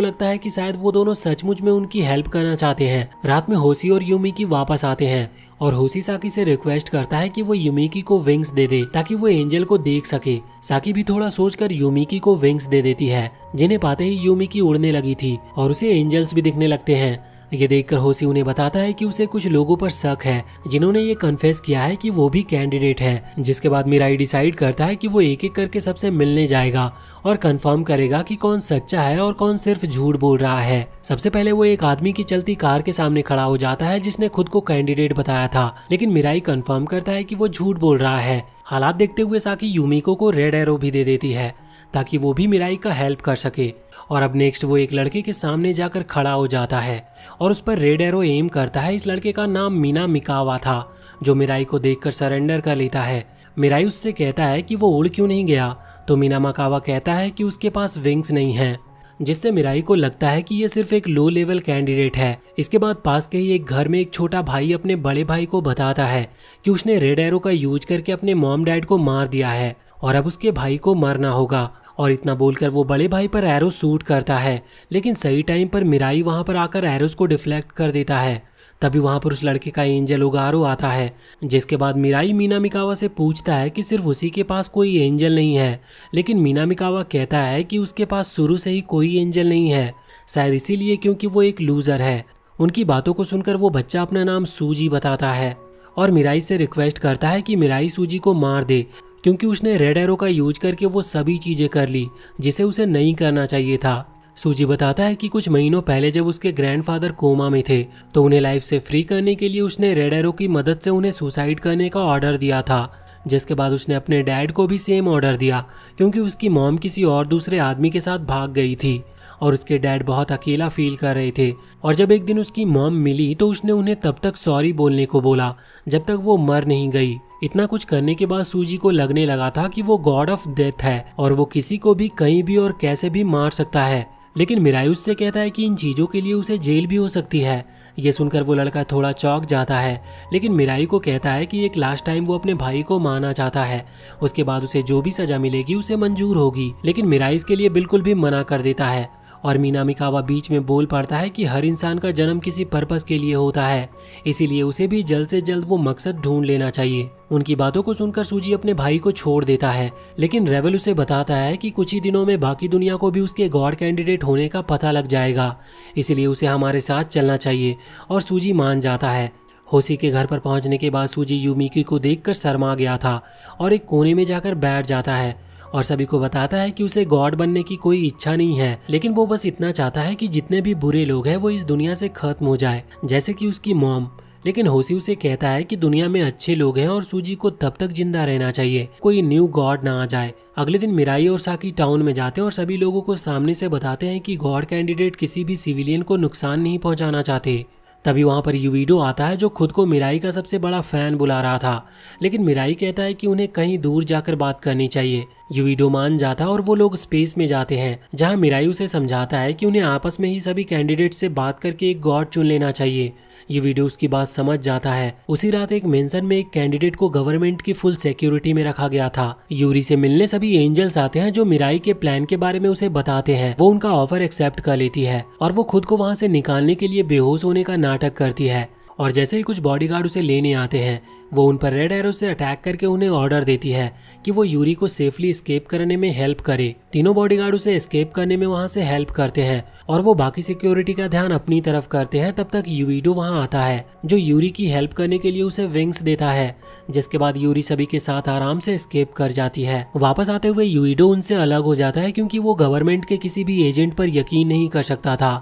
लगता है कि शायद वो दोनों सचमुच में उनकी हेल्प करना चाहते हैं। रात में हौसी और यूमिकी वापस आते हैं और हौसी साकी से रिक्वेस्ट करता है कि वो यूमिकी को विंग्स दे दे ताकि वो एंजल को देख सके। साकी भी थोड़ा सोचकर यूमिकी को विंग्स दे देती है, जिन्हें पाते ही यूमिकी उड़ने लगी थी और उसे एंजल्स भी दिखने लगते हैं। ये देखकर हौसी उन्हें बताता है कि उसे कुछ लोगों पर शक है जिन्होंने ये कन्फेस किया है कि वो भी कैंडिडेट हैं। जिसके बाद मिराई डिसाइड करता है कि वो एक एक करके सबसे मिलने जाएगा और कंफर्म करेगा कि कौन सच्चा है और कौन सिर्फ झूठ बोल रहा है। सबसे पहले वो एक आदमी की चलती कार के सामने खड़ा हो जाता है जिसने खुद को कैंडिडेट बताया था, लेकिन मिराई कंफर्म करता है कि वो झूठ बोल रहा है। हालात देखते हुए साकी यूमिको को रेड एरो भी दे देती है ताकि वो भी मिराई का हेल्प कर सके। और अब नेक्स्ट वो एक लड़के के सामने जाकर खड़ा हो जाता है और उस पर रेड एरो एम करता है। इस लड़के का नाम मीना मिकावा था, जो मिराई को देखकर सरेंडर कर लेता है। मिराई उससे कहता है कि वो उड़ क्यों नहीं गया, तो मिनामाकावा कहता है कि उसके पास विंग्स नहीं हैं, जिससे मिराई को लगता है कि ये सिर्फ एक लो लेवल कैंडिडेट है। इसके बाद पास के ही एक घर में एक छोटा भाई अपने बड़े भाई को बताता है कि उसने रेड एरो का यूज करके अपने मॉम डैड को मार दिया है और अब उसके भाई को मरना होगा। और इतना बोलकर वो बड़े भाई पर एरो शूट करता है, लेकिन सही टाइम पर मिराई वहां पर आकर एरोस को डिफ्लेक्ट कर देता है। तभी वहां पर उस लड़के का एंजल उगारो आता है, जिसके बाद मिराई मिनामिकावा से पूछता है कि सिर्फ उसी के पास कोई एंजल नहीं है, लेकिन मिनामिकावा कहता है कि उसके पास शुरू से ही कोई एंजल नहीं है, शायद इसीलिए क्योंकि वो एक लूजर है। उनकी बातों को सुनकर वो बच्चा अपना नाम सूजी बताता है और मिराई से रिक्वेस्ट करता है कि मिराई सूजी को मार दे, क्योंकि उसने रेड एरो का यूज करके वो सभी चीजें कर ली जिसे उसे नहीं करना चाहिए था। सूजी बताता है कि कुछ महीनों पहले जब उसके ग्रैंडफादर कोमा में थे तो उन्हें लाइफ से फ्री करने के लिए उसने रेड एरो की मदद से उन्हें सुसाइड करने का ऑर्डर दिया था, जिसके बाद उसने अपने डैड को भी सेम ऑर्डर दिया, क्योंकि उसकी मॉम किसी और दूसरे आदमी के साथ भाग गई थी और उसके डैड बहुत अकेला फील कर रहे थे। और जब एक दिन उसकी मॉम मिली तो उसने उन्हें तब तक सॉरी बोलने को बोला जब तक वो मर नहीं गई। इतना कुछ करने के बाद सूजी को लगने लगा था कि वो गॉड ऑफ डेथ है और वो किसी को भी कहीं भी और कैसे भी मार सकता है, लेकिन मिराई उससे कहता है कि इन चीजों के लिए उसे जेल भी हो सकती है। ये सुनकर वो लड़का थोड़ा चौंक जाता है, लेकिन मिराई को कहता है कि एक लास्ट टाइम वो अपने भाई को मारना चाहता है, उसके बाद उसे जो भी सजा मिलेगी उसे मंजूर होगी। लेकिन मिराई इसके लिए बिल्कुल भी मना कर देता है और मिनामिकावा बीच में बोल पड़ता है कि हर इंसान का जन्म किसी पर्पस के लिए होता है, इसीलिए उसे भी जल्द से जल्द वो मकसद ढूंढ लेना चाहिए। उनकी बातों को सुनकर सूजी अपने भाई को छोड़ देता है, लेकिन रेवल उसे बताता है कि कुछ ही दिनों में बाकी दुनिया को भी उसके गॉड कैंडिडेट होने का पता लग जाएगा, इसलिए उसे हमारे साथ चलना चाहिए। और सूजी मान जाता है। होसी के घर पर पहुंचने के बाद सूजी यूमिकी को देखकर शर्मा गया था और एक कोने में जाकर बैठ जाता है और सभी को बताता है कि उसे गॉड बनने की कोई इच्छा नहीं है, लेकिन वो बस इतना चाहता है कि जितने भी बुरे लोग हैं वो इस दुनिया से खत्म हो जाए, जैसे कि उसकी मॉम। लेकिन होसी उसे कहता है कि दुनिया में अच्छे लोग हैं और सूजी को तब तक जिंदा रहना चाहिए, कोई न्यू गॉड ना आ जाए। अगले दिन मिराई और साकी टाउन में जाते हैं और सभी लोगों को सामने से बताते हैं कि गॉड कैंडिडेट किसी भी सिविलियन को नुकसान नहीं पहुंचाना चाहते। तभी वहां पर यूविडो आता है जो खुद को मिराई का सबसे बड़ा फैन बुला रहा था, लेकिन मिराई कहता है कि उन्हें कहीं दूर जाकर बात करनी चाहिए। यूविडो मान जाता है और वो लोग स्पेस में जाते हैं, जहां मिराई उसे समझाता है कि उन्हें आपस में ही सभी कैंडिडेट से बात करके एक गॉड चुन लेना चाहिए। यूविडो उसकी बात समझ जाता है। उसी रात एक मेंशन में एक कैंडिडेट को गवर्नमेंट की फुल सिक्योरिटी में रखा गया था। यूरी से मिलने सभी एंजल्स आते हैं जो मिराई के प्लान के बारे में उसे बताते हैं। वो उनका ऑफर एक्सेप्ट कर लेती है और वो खुद को वहां से निकालने के लिए बेहोश होने का नाटक करती है। और जैसे ही कुछ बॉडीगार्ड उसे लेने आते हैं वो उन पर रेड एरो से अटैक करके उन्हें ऑर्डर देती है कि वो यूरी को सेफली एस्केप करने में हेल्प करे। तीनों बॉडीगार्ड उसे एस्केप करने में वहां से हेल्प करते हैं और वो बाकी सिक्योरिटी का ध्यान अपनी तरफ करते हैं। तब तक यूविडो वहां आता है जो यूरी की हेल्प करने के लिए उसे विंग्स देता है, जिसके बाद यूरी सभी के साथ आराम से एस्केप कर जाती है। वापस आते हुए यूविडो उनसे अलग हो जाता है क्योंकि वो गवर्नमेंट के किसी भी एजेंट पर यकीन नहीं कर सकता था।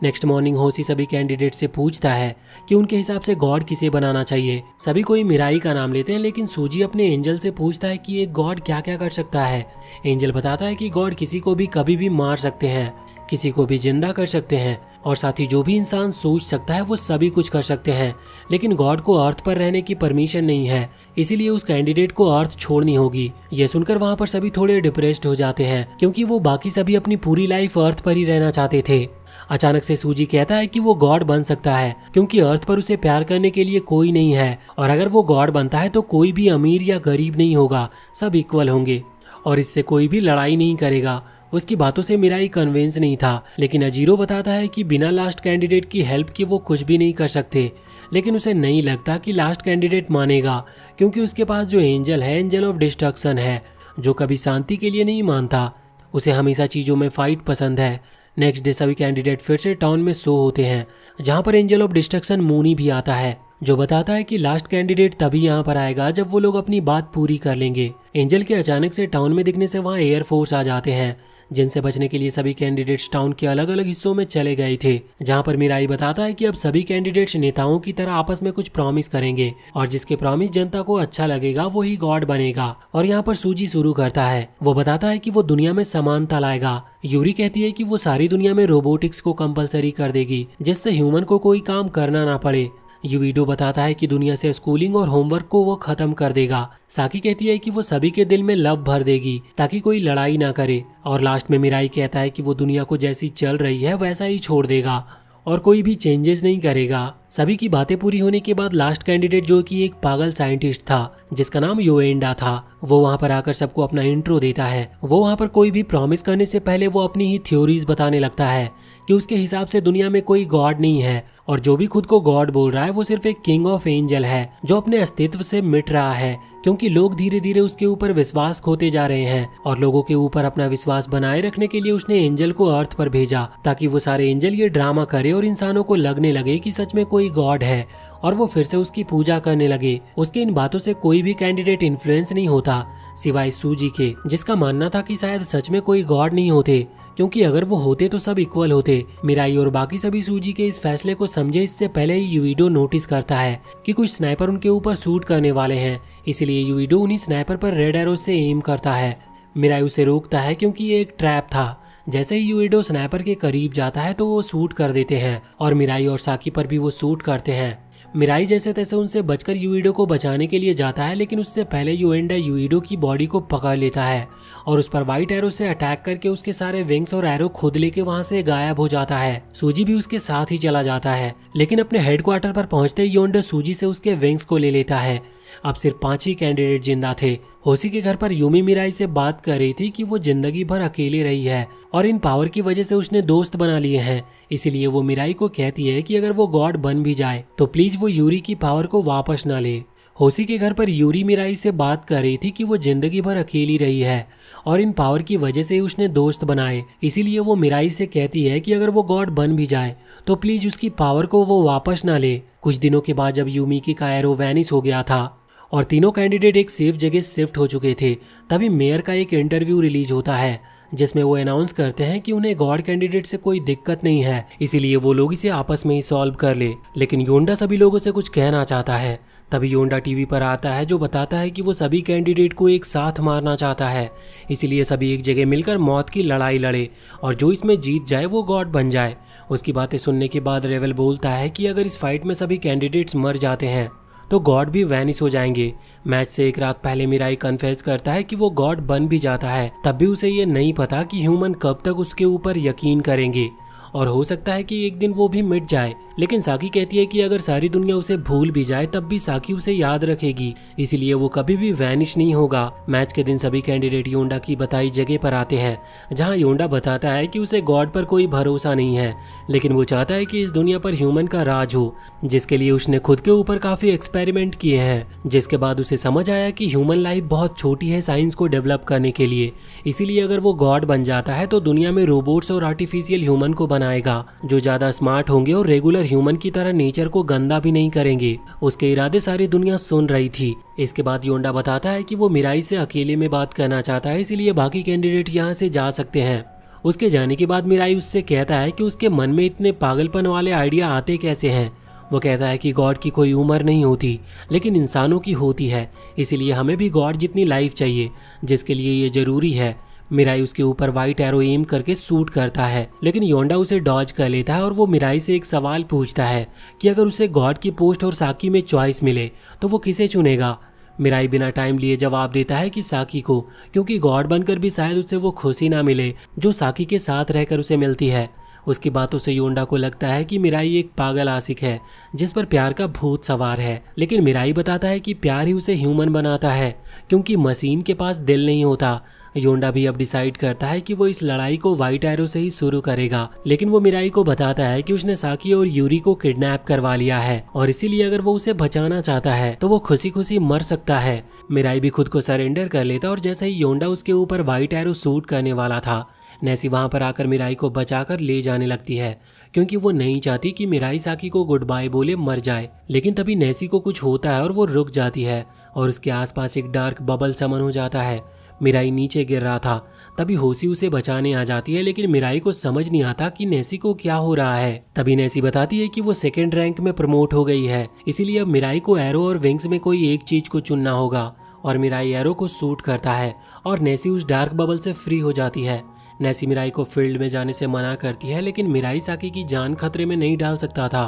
नेक्स्ट मॉर्निंग होसी सभी कैंडिडेट से पूछता है कि उनके हिसाब से गॉड किसे बनाना चाहिए। सभी कोई मिराई का नाम लेते हैं, लेकिन सूजी अपने एंजल से पूछता है कि एक गॉड क्या क्या कर सकता है। एंजल बताता है कि गॉड किसी को भी कभी भी मार सकते हैं, किसी को भी जिंदा कर सकते हैं और साथ ही जो भी इंसान सोच सकता है वो सभी कुछ कर सकते हैं, लेकिन गॉड को अर्थ पर रहने की परमिशन नहीं है, इसीलिए उस कैंडिडेट को अर्थ छोड़नी होगी। ये सुनकर वहाँ पर सभी थोड़े डिप्रेस्ड हो जाते हैं क्योंकि वो बाकी सभी अपनी पूरी लाइफ अर्थ पर ही रहना चाहते थे। अचानक से सूजी कहता है कि वो गॉड बन सकता है क्योंकि अर्थ पर उसे प्यार करने के लिए कोई नहीं है और अगर वो गॉड बनता है तो कोई भी अमीर या गरीब नहीं होगा, सब इक्वल होंगे और इससे कोई भी लड़ाई नहीं करेगा। उसकी बातों से मिराई कन्विंस नहीं था, लेकिन अजीरो बताता है कि बिना लास्ट कैंडिडेट की हेल्प के वो कुछ भी नहीं कर सकते। लेकिन उसे नहीं लगता कि लास्ट कैंडिडेट मानेगा क्योंकि उसके पास जो एंजल है, एंजल ऑफ डिस्ट्रक्शन है, जो कभी शांति के लिए नहीं मानता। उसे हमेशा चीजों में फाइट पसंद है। नेक्स्ट डे सभी कैंडिडेट फिर से टाउन में सो होते हैं, जहां पर एंजल ऑफ डिस्ट्रक्शन मूनी भी आता है जो बताता है कि लास्ट कैंडिडेट तभी यहाँ पर आएगा जब वो लोग अपनी बात पूरी कर लेंगे। एंजल के अचानक से टाउन में दिखने से वहाँ एयरफोर्स आ जाते हैं, जिनसे बचने के लिए सभी कैंडिडेट्स टाउन के अलग अलग हिस्सों में चले गए थे। जहाँ पर मिराई बताता है कि अब सभी कैंडिडेट्स नेताओं की तरह आपस में कुछ प्रॉमिस करेंगे और जिसके प्रॉमिस जनता को अच्छा लगेगा वो ही गॉड बनेगा। और यहाँ पर सूजी शुरू करता है। वो बताता है कि वो दुनिया में समानता लाएगा। यूरी कहती है कि वो सारी दुनिया में रोबोटिक्स को कंपलसरी कर देगी, जिससे ह्यूमन को कोई काम करना ना पड़े। यूविडो बताता है कि दुनिया से स्कूलिंग और होमवर्क को वो खत्म कर देगा। साकी कहती है कि वो सभी के दिल में लव भर देगी ताकि कोई लड़ाई ना करे। और लास्ट में मिराई कहता है कि वो दुनिया को जैसी चल रही है वैसा ही छोड़ देगा और कोई भी चेंजेस नहीं करेगा। सभी की बातें पूरी होने के बाद लास्ट कैंडिडेट, जो कि एक पागल साइंटिस्ट था जिसका नाम योएंडा था, वो वहां पर आकर सबको अपना इंट्रो देता है। वो वहां पर कोई भी प्रॉमिस करने से पहले वो अपनी ही थ्योरीज बताने लगता है कि उसके हिसाब से दुनिया में कोई गॉड नहीं है और जो भी खुद को गॉड बोल रहा है वो सिर्फ एक किंग ऑफ एंजल है जो अपने अस्तित्व से मिट रहा है, क्योंकि लोग धीरे धीरे उसके ऊपर विश्वास खोते जा रहे हैं। और लोगों के ऊपर अपना विश्वास बनाए रखने के लिए उसने एंजल को अर्थ पर भेजा ताकि वो सारे एंजल ये ड्रामा करे और इंसानों को लगने लगे कि सच में कोई गॉड है और वो फिर से उसकी पूजा करने लगे। उसके इन बातों से कोई भी कैंडिडेट इन्फ्लुएंस नहीं होता सिवाय सूजी के, जिसका मानना था कि शायद सच में कोई गॉड नहीं होते, क्योंकि अगर वो होते तो सब इक्वल होते। मिराई और बाकी सभी सूजी के इस फैसले को समझे इससे पहले ही यूविडो नोटिस करता है कि कुछ स्नाइपर उनके ऊपर शूट करने वाले हैं, इसलिए यूविडो उन्हीं स्नाइपर पर रेड एरो से एम करता है। मिराई उसे रोकता है क्योंकि ये एक ट्रैप था। जैसे ही यूविडो स्नाइपर के करीब जाता है तो वो शूट कर देते हैं और मिराई और साकी पर भी वो शूट करते हैं। मिराई जैसे तैसे उनसे बचकर यूविडो को बचाने के लिए जाता है, लेकिन उससे पहले योएंडा यूविडो की बॉडी को पकड़ लेता है और उस पर व्हाइट एरो से अटैक करके उसके सारे विंग्स और एरो खुद लेके वहां से गायब हो जाता है। सूजी भी उसके साथ ही चला जाता है, लेकिन अपने हेडक्वार्टर पर पहुंचते ही योएंडा सूजी से उसके विंग्स को ले लेता है। अब सिर्फ 5 ही कैंडिडेट जिंदा थे। होसी के घर पर यूमी मिराई से बात कर रही थी कि वो जिंदगी भर अकेले रही है और इन पावर की वजह से उसने दोस्त बना लिए हैं, इसीलिए वो मिराई को कहती है कि अगर वो गॉड बन भी जाए तो प्लीज वो यूरी की पावर को वापस ना ले। होसी के घर पर यूरी मिराई से बात कर रही थी कि वो जिंदगी भर अकेली रही है और इन पावर की वजह से उसने दोस्त बनाए, इसीलिए वो मिराई से कहती है कि अगर वो गॉड बन भी जाए तो प्लीज उसकी पावर को वो वापस ना ले। कुछ दिनों के बाद जब यूमी का एरो वैनिश हो गया था और तीनों कैंडिडेट एक सेफ जगह शिफ्ट हो चुके थे, तभी मेयर का एक इंटरव्यू रिलीज होता है जिसमें वो अनाउंस करते हैं कि उन्हें गॉड कैंडिडेट से कोई दिक्कत नहीं है, इसीलिए वो लोग इसे आपस में ही सॉल्व कर ले। लेकिन योंडा सभी लोगों से कुछ कहना चाहता है। तभी योंडा टीवी पर आता है जो बताता है कि वो सभी कैंडिडेट को एक साथ मारना चाहता है, इसीलिए सभी एक जगह मिलकर मौत की लड़ाई लड़े और जो इसमें जीत जाए वो गॉड बन जाए। उसकी बातें सुनने के बाद रेवल बोलता है कि अगर इस फाइट में सभी कैंडिडेट्स मर जाते हैं तो गॉड भी वैनिश हो जाएंगे। मैच से एक रात पहले मिराई कन्फेस करता है कि वो गॉड बन भी जाता है, तब भी उसे ये नहीं पता कि ह्यूमन कब तक उसके ऊपर यकीन करेंगे और हो सकता है कि एक दिन वो भी मिट जाए। लेकिन साकी कहती है कि अगर सारी दुनिया उसे भूल भी जाए तब भी साकी उसे याद रखेगी, इसीलिए वो कभी भी वैनिश नहीं होगा। मैच के दिन सभी कैंडिडेट योंडा की बताई जगह पर आते हैं जहां योंडा बताता है कि उसे गॉड पर कोई भरोसा नहीं है, लेकिन वो चाहता है कि इस दुनिया पर ह्यूमन का राज हो, जिसके लिए उसने खुद के ऊपर काफी एक्सपेरिमेंट किए हैं। जिसके बाद उसे समझ आया कि ह्यूमन लाइफ बहुत छोटी है साइंस को डेवलप करने के लिए, इसीलिए अगर वो गॉड बन जाता है तो दुनिया में रोबोट्स और आर्टिफिशियल ह्यूमन को बनाएगा जो ज्यादा स्मार्ट होंगे और रेगुलर ह्यूमन की तरह नेचर को गंदा भी नहीं करेंगे। उसके इरादे सारी दुनिया सुन रही थी। इसके बाद योंडा बताता है कि वो मिराई से अकेले में बात करना चाहता है, इसीलिए बाकी कैंडिडेट यहाँ से जा सकते हैं। उसके जाने के बाद मिराई उससे कहता है कि उसके मन में इतने पागलपन वाले आइडिया आते कैसे हैं। वो कहता है कि गॉड की कोई उम्र नहीं होती, लेकिन इंसानों की होती है, इसीलिए हमें भी गॉड जितनी लाइफ चाहिए, जिसके लिए ये जरूरी है। मिराई उसके ऊपर व्हाइट एरो एम करके शूट करता है, लेकिन योंडा उसे डॉज कर लेता है और वो मिराई से एक सवाल पूछता है कि अगर उसे गॉड की पोस्ट और साकी में चॉइस मिले तो वो किसे चुनेगा। मिराई बिना टाइम लिए जवाब देता है कि साकी को, क्योंकि गॉड बनकर भी शायद उसे वो खुशी ना मिले जो साकी के साथ रहकर उसे मिलती है। उसकी बातों से योंडा को लगता है कि मिराई एक पागल आशिक है जिस पर प्यार का भूत सवार है, लेकिन मिराई बताता है कि प्यार ही उसे ह्यूमन बनाता है, क्योंकि मशीन के पास दिल नहीं होता। योंडा भी अब डिसाइड करता है कि वो इस लड़ाई को व्हाइट एरो से ही शुरू करेगा, लेकिन वो मिराई को बताता है कि उसने साकी और यूरी को किडनैप करवा लिया है और इसीलिए अगर वो उसे बचाना चाहता है तो वो खुशी खुशी मर सकता है। मिराई भी खुद को सरेंडर कर लेता और जैसे ही योंडा उसके ऊपर व्हाइट एरो शूट करने वाला था, नेसी वहां पर आकर मिराई को बचाकर ले जाने लगती है, क्योंकि वो नहीं चाहती कि मिराई साकी को गुड बाय बोले मर जाए। लेकिन तभी नेसी को कुछ होता है और वो रुक जाती है और उसके आसपास एक डार्क बबल समन हो जाता है। मिराई नीचे गिर रहा था, तभी होसी उसे बचाने आ जाती है, लेकिन मिराई को समझ नहीं आता कि नेसी को क्या हो रहा है। तभी नेसी बताती है कि वो सेकंड रैंक में प्रमोट हो गई है, इसीलिए अब मिराई को एरो और विंग्स में कोई एक चीज को चुनना होगा। और मिराई एरो को शूट करता है और नेसी उस डार्क बबल से फ्री हो जाती है। नेसी मिराई को फील्ड में जाने से मना करती है, लेकिन मिराई साकी की जान खतरे में नहीं डाल सकता था,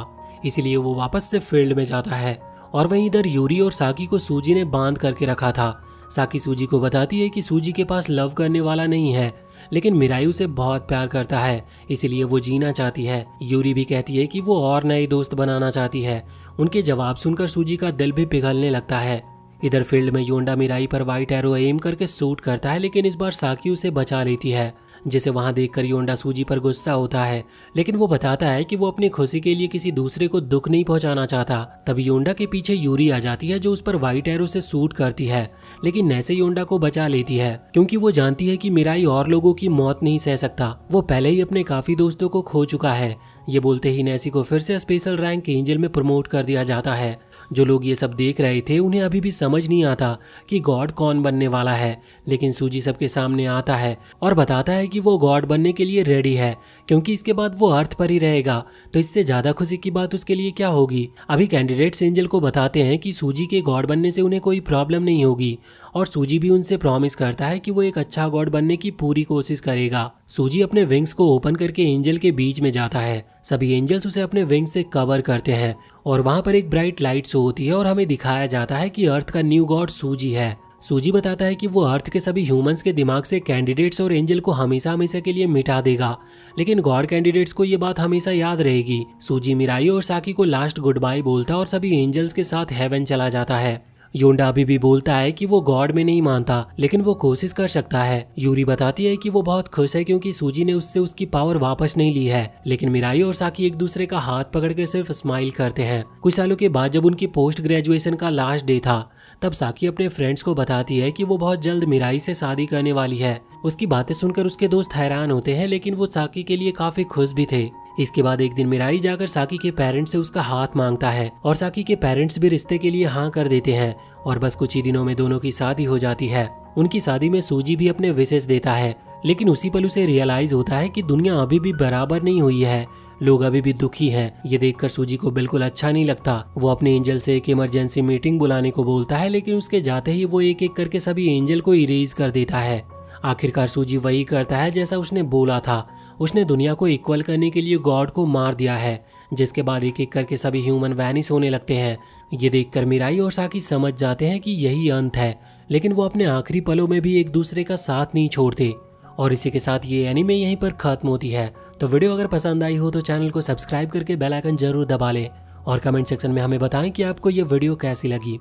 इसलिए वो वापस से फील्ड में जाता है। और वहीं इधर यूरी और साकी को सूजी ने बांध करके रखा था। साकी सूजी को बताती है कि सूजी के पास लव करने वाला नहीं है, लेकिन मिराई उसे बहुत प्यार करता है, इसलिए वो जीना चाहती है। यूरी भी कहती है कि वो और नए दोस्त बनाना चाहती है। उनके जवाब सुनकर सूजी का दिल भी पिघलने लगता है। इधर फील्ड में योंडा मिराई पर व्हाइट एरो एम करके शूट करता है, लेकिन इस बार साकी उसे बचा लेती है, जिसे वहां देखकर योंडा सूजी पर गुस्सा होता है। लेकिन वो बताता है कि वो अपनी खुशी के लिए किसी दूसरे को दुख नहीं पहुंचाना चाहता। तभी योंडा के पीछे यूरी आ जाती है, जो उस पर व्हाइट एरो से शूट करती है, लेकिन नैसे योंडा को बचा लेती है, क्योंकि वो जानती है कि मिराई और लोगों की मौत नहीं सह सकता। वो पहले ही अपने काफी दोस्तों को खो चुका है। ये बोलते ही नैसी को फिर से स्पेशल रैंक एंजल में प्रमोट कर दिया जाता है। जो लोग ये सब देख रहे थे उन्हें अभी भी समझ नहीं आता कि गॉड कौन बनने वाला है, लेकिन सूजी सबके सामने आता है और बताता है कि वो गॉड बनने के लिए रेडी है, क्योंकि इसके बाद वो अर्थ पर ही रहेगा। तो इससे ज्यादा खुशी की बात उसके लिए क्या होगी। अभी कैंडिडेट्स एंजल को बताते हैं कि सूजी के गॉड बनने से उन्हें कोई प्रॉब्लम नहीं होगी, और सूजी भी उनसे प्रॉमिस करता है कि वो एक अच्छा गॉड बनने की पूरी कोशिश करेगा। सूजी अपने विंग्स को ओपन करके एंजल के बीच में जाता है। सभी एंजल्स उसे अपने विंग से कवर करते हैं और वहां पर एक ब्राइट लाइट शो होती है और हमें दिखाया जाता है कि अर्थ का न्यू गॉड सूजी है। सूजी बताता है कि वो अर्थ के सभी ह्यूमंस के दिमाग से कैंडिडेट्स और एंजल को हमेशा हमेशा के लिए मिटा देगा, लेकिन गॉड कैंडिडेट्स को ये बात हमेशा याद रहेगी। सूजी मिराई और साकी को लास्ट गुड बाय बोलता है और सभी एंजल्स के साथ हेवन चला जाता है। योंडा अभी भी बोलता है कि वो गॉड में नहीं मानता, लेकिन वो कोशिश कर सकता है। यूरी बताती है कि वो बहुत खुश है क्योंकि सूजी ने उससे उसकी पावर वापस नहीं ली है, लेकिन मिराई और साकी एक दूसरे का हाथ पकड़कर सिर्फ स्माइल करते हैं। कुछ सालों के बाद जब उनकी पोस्ट ग्रेजुएशन का लास्ट डे था, तब साकी अपने फ्रेंड्स को बताती है कि वो बहुत जल्द मिराई से शादी करने वाली है। उसकी बातें सुनकर उसके दोस्त हैरान होते हैं, लेकिन वो साकी के लिए काफी खुश भी थे। इसके बाद एक दिन मिराई जाकर साकी के पेरेंट्स से उसका हाथ मांगता है और साकी के पेरेंट्स भी रिश्ते के लिए हाँ कर देते हैं और बस कुछ ही दिनों में दोनों की शादी हो जाती है। उनकी शादी में सूजी भी अपने विशेष देता है, लेकिन उसी पल उसे रियलाइज होता है कि दुनिया अभी भी बराबर नहीं हुई है, लोग अभी भी दुखी हैं। ये देखकर सूजी को बिल्कुल अच्छा नहीं लगता। वो अपने एंजल से एक इमरजेंसी मीटिंग बुलाने को बोलता है, लेकिन उसके जाते ही वो एक एक करके सभी एंजल को इरेज कर देता है। आखिरकार सूजी वही करता है जैसा उसने बोला था। उसने दुनिया को इक्वल करने के लिए गॉड को मार दिया है, जिसके बाद एक एक करके सभी ह्यूमन वैनिश होने लगते हैं। ये देखकर मिराई और साकी समझ जाते हैं कि यही अंत है, लेकिन वो अपने आखिरी पलों में भी एक दूसरे का साथ नहीं छोड़ते। और इसी के साथ ये एनीमे यहीं पर खत्म होती है। तो वीडियो अगर पसंद आई हो तो चैनल को सब्सक्राइब करके बेल आइकन जरूर दबा लें और कमेंट सेक्शन में हमें बताएं कि आपको ये वीडियो कैसी लगी।